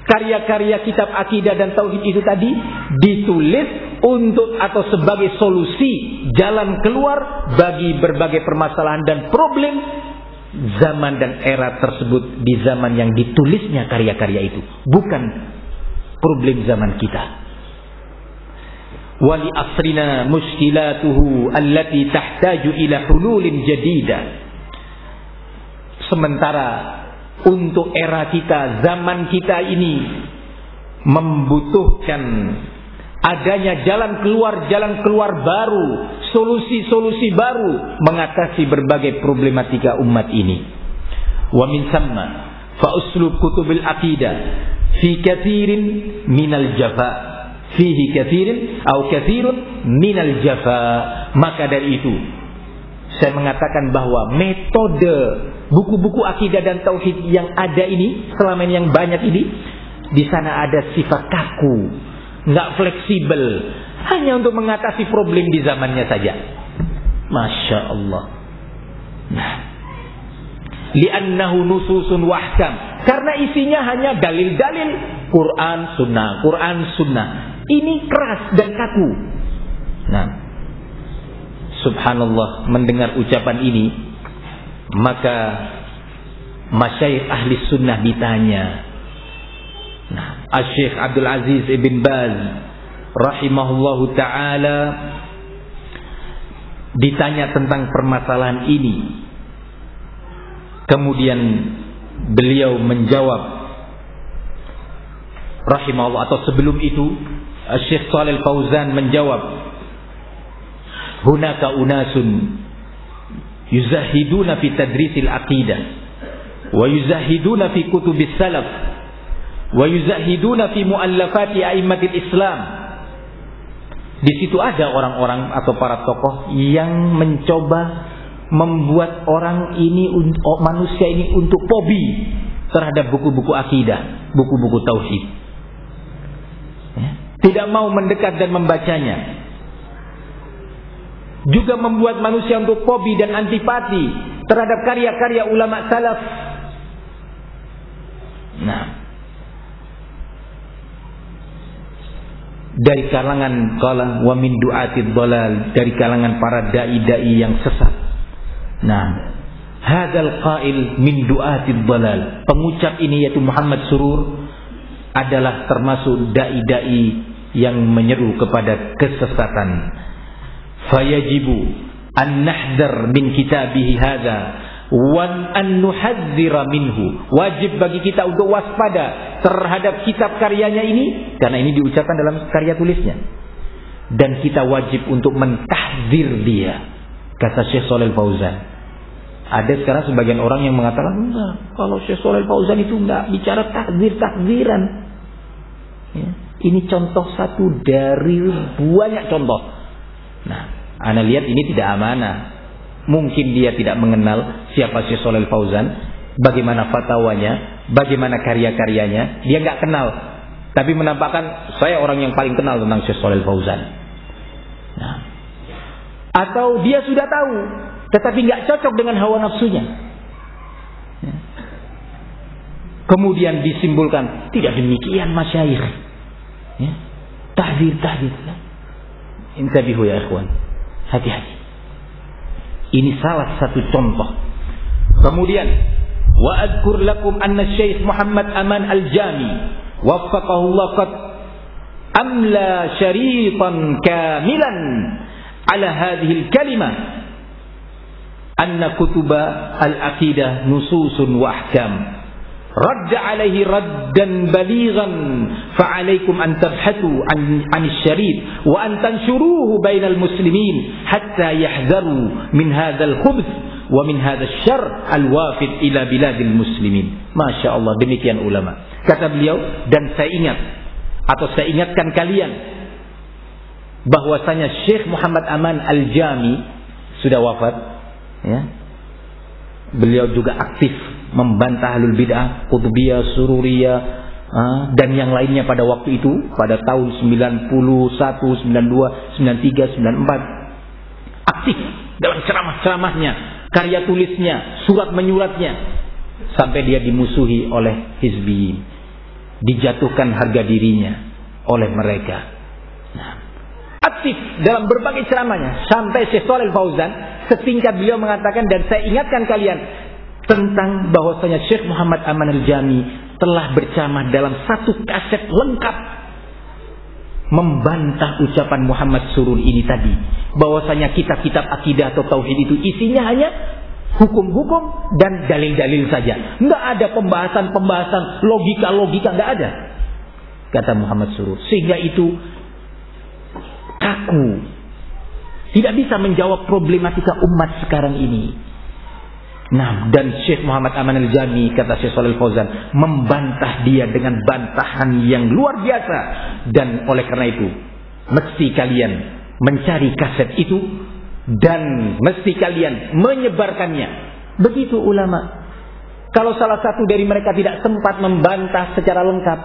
Karya-karya kitab akidah dan tauhid itu tadi ditulis untuk atau sebagai solusi jalan keluar bagi berbagai permasalahan dan problem zaman dan era tersebut di zaman yang ditulisnya karya-karya itu, bukan problem zaman kita. Wali asrina muskilatuhu allati tahtaju ila hululin jadida. Sementara untuk era kita, zaman kita ini membutuhkan adanya jalan keluar baru, solusi-solusi baru mengatasi berbagai problematika umat ini. Wa min samma fa uslub kutubil aqidah fi katsirin minal jafa, fihi katsirin atau katsirun minal jafa. Maka dari itu saya mengatakan bahwa metode buku-buku akidah dan tauhid yang ada ini, selama ini yang banyak ini, di sana ada sifat kaku, nggak fleksibel, hanya untuk mengatasi problem di zamannya saja. Masya Allah. Nah, li'annahu nususun wahkam, karena isinya hanya dalil-dalil Quran Sunnah. Ini keras dan kaku. Nah, subhanallah, mendengar ucapan ini, maka masyayikh ahli sunnah ditanya. Nah, Syekh Abdul Aziz Ibn Baz rahimahullahu ta'ala ditanya tentang permasalahan ini. Kemudian beliau menjawab rahimahullah, atau sebelum itu Syekh Shalih Fauzan menjawab, hunaka unasun yuzahiduna fi tadrisil aqidah wa yuzahiduna fi kutubis salaf wa yuzahiduna fi muallafati a'immatil Islam. Di situ ada orang-orang atau para tokoh yang mencoba membuat orang ini, manusia ini untuk fobi terhadap buku-buku akidah, buku-buku tauhid. Tidak mau mendekat dan membacanya. Juga membuat manusia untuk fobi dan antipati terhadap karya-karya ulama salaf. Nah, dari kalangan qala wa min du'atid dhalal, dari kalangan para dai-dai yang sesat. Nah, hadzal qail min du'atid dhalal, pengucap ini yaitu Muhammad Surur adalah termasuk dai-dai yang menyeru kepada kesesatan. Fayajibu an nahdhar min kitabihi hadza wa an nuhadzira minhu. Wajib bagi kita untuk waspada terhadap kitab karyanya ini, karena ini diucapkan dalam karya tulisnya, dan kita wajib untuk mentahdzir dia, kata Syekh Shalih Fauzan. Ada sekarang sebagian orang yang mengatakan, enggak, kalau Syekh Shalih Fauzan itu enggak bicara tahdzir-tahdziran. Ya, ini contoh satu dari banyak contoh. Nah, ana lihat ini tidak amanah. Mungkin dia tidak mengenal siapa Syekh Shalih Fauzan, bagaimana fatwanya, bagaimana karya-karyanya, dia nggak kenal. Tapi menampakkan saya orang yang paling kenal tentang Syekh Shalih Fauzan. Nah, atau dia sudah tahu, tetapi nggak cocok dengan hawa nafsunya. Kemudian disimpulkan, tidak demikian masyayikh. Ya, tahdzir. Intabihu ya ikhwan, hati-hati. Ini salah satu contoh. Kemudian wa adkur lakum anna Syekh Muhammad Aman Al-Jami waffaqahu Allah qad amla syaritan kamilan ala hadhihi al-kalimah anna kutuba al-aqidah nususun wa ahkam radda alaihi raddan balighan fa'alaikum an tabhatu an syarif wa an tanshuruhu bainal muslimin hatta yahzaru min hadzal khubth wa min hadzal syarr al-wafid ila biladil muslimin. Masya Allah, demikian ulama. Kata beliau, dan saya ingatkan kalian bahwasanya Syekh Muhammad Aman Al-Jami sudah wafat, ya. Beliau juga aktif membantah ahlul bid'ah, Qutbiyah, Sururiyah, dan yang lainnya pada waktu itu, pada tahun 91, 92, 93, 94. Aktif dalam ceramah-ceramahnya, karya tulisnya, surat menyuratnya, sampai dia dimusuhi oleh hizbiyin, dijatuhkan harga dirinya oleh mereka. Nah, aktif dalam berbagai ceramahnya, sampai Syekh Shalih Fauzan setingkat beliau mengatakan, dan saya ingatkan kalian tentang bahwasanya Syekh Muhammad Aman Al-Jami telah berceramah dalam satu kaset lengkap membantah ucapan Muhammad Surur ini tadi, bahwasanya kitab-kitab akidah atau tauhid itu isinya hanya hukum-hukum dan dalil-dalil saja, nggak ada pembahasan-pembahasan logika-logika, nggak ada, kata Muhammad Surur. Sehingga itu kaku, tidak bisa menjawab problematika umat sekarang ini. Nah, dan Syekh Muhammad Aman Al-Jami, kata Syekh Shalih Fauzan, membantah dia dengan bantahan yang luar biasa. Dan oleh karena itu, mesti kalian mencari kaset itu dan mesti kalian menyebarkannya. Begitu ulama. Kalau salah satu dari mereka tidak sempat membantah secara lengkap,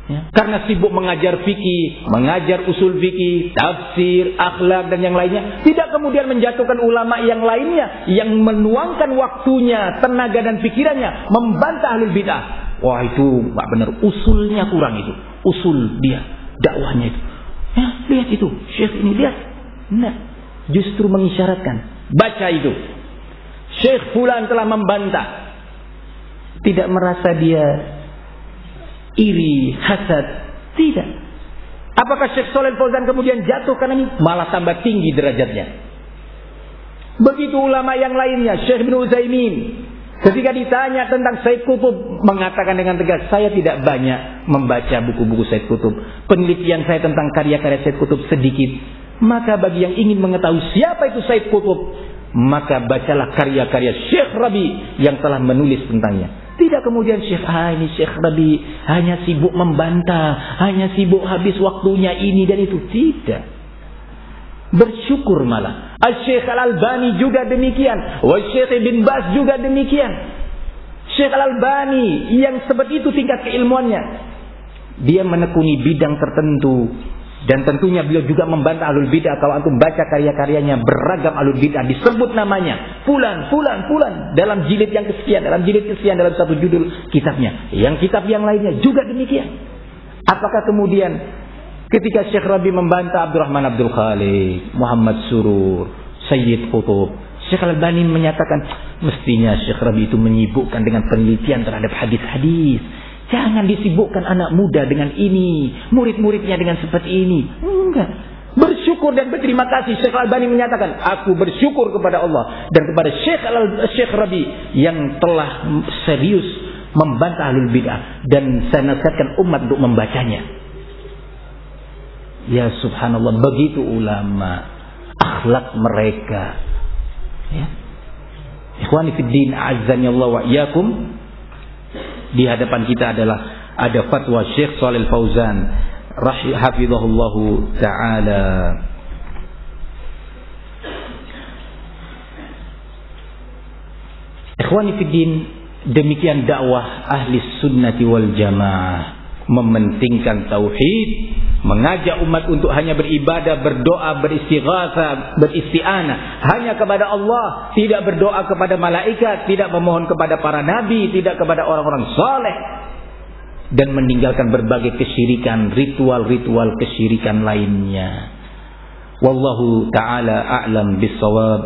ya, karena sibuk mengajar fikih, mengajar usul fikih, tafsir, akhlak dan yang lainnya, tidak kemudian menjatuhkan ulama yang lainnya yang menuangkan waktunya, tenaga dan pikirannya membantah ahlul bid'ah. Wah, itu enggak benar, usulnya kurang itu. Usul dia, dakwahnya itu. Ya, lihat itu, Syekh ini lihat. Nah, justru mengisyaratkan, baca itu. Syekh fulan telah membantah. Tidak merasa dia iri, hasad, tidak. Apakah Syekh Shalih Fauzan kemudian jatuh karena ini? Malah tambah tinggi derajatnya. Begitu ulama yang lainnya, Syekh Ibnu Utsaimin, ketika ditanya tentang Said Qutb, mengatakan dengan tegas, saya tidak banyak membaca buku-buku Said Qutb. Penelitian saya tentang karya-karya Said Qutb sedikit. Maka bagi yang ingin mengetahui siapa itu Said Qutb, maka bacalah karya-karya Syekh Rabi yang telah menulis tentangnya. Tidak kemudian ini Syekh Rabi hanya sibuk membantah, hanya sibuk habis waktunya ini dan itu. Tidak. Bersyukur malah. Syekh Al-Albani juga demikian. Syekh Ibn Baz juga demikian. Syekh Al-Albani yang seperti itu tingkat keilmuannya, dia menekuni bidang tertentu. Dan tentunya beliau juga membantah ahlul bid'ah. Kalau antum baca karya-karyanya, beragam ahlul bid'ah disebut namanya, fulan dalam jilid yang kesekian, dalam satu judul kitabnya. Yang kitab yang lainnya juga demikian. Apakah kemudian ketika Syekh Rabi membantah Abdurrahman Abdul Khaliq, Muhammad Surur, Sayyid Qutb, Syekh Al-Albani menyatakan mestinya Syekh Rabi itu menyibukkan dengan penelitian terhadap hadis-hadis. Jangan disibukkan anak muda dengan ini, murid-muridnya dengan seperti ini. Enggak. Bersyukur dan berterima kasih. Syekh Al-Albani menyatakan, aku bersyukur kepada Allah dan kepada Syekh Rabi yang telah serius membantah ahlul bid'ah, dan saya nasihatkan umat untuk membacanya. Ya subhanallah, begitu ulama, akhlak mereka. Ya. Ikhwani fid din, a'azzani Allah wa iyyakum. Di hadapan kita adalah ada fatwa Syekh Shalih Fauzan hafizahullahu ta'ala. Ikhwani fiddin, demikian dakwah ahli sunnati wal jamaah, mementingkan tauhid, mengajak umat untuk hanya beribadah, berdoa, beristighatsah, beristi'anah hanya kepada Allah, tidak berdoa kepada malaikat, tidak memohon kepada para nabi, tidak kepada orang-orang saleh, dan meninggalkan berbagai kesyirikan, ritual-ritual kesyirikan lainnya. Wallahu ta'ala a'lam bissawab.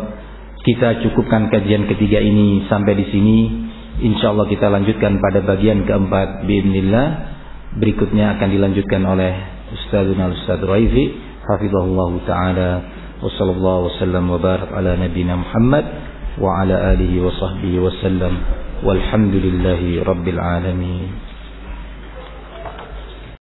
Kita cukupkan kajian ketiga ini sampai di sini. Insyaallah kita lanjutkan pada bagian keempat biidznillah. Berikutnya akan dilanjutkan oleh Ustadzuna Ustadz Raifi hafizahullah ta'ala. Wassallallahu wasallam wa barak ala nabiyina Muhammad wa ala alihi wa sahbihi wa sallam walhamdulillahi rabbil alamin.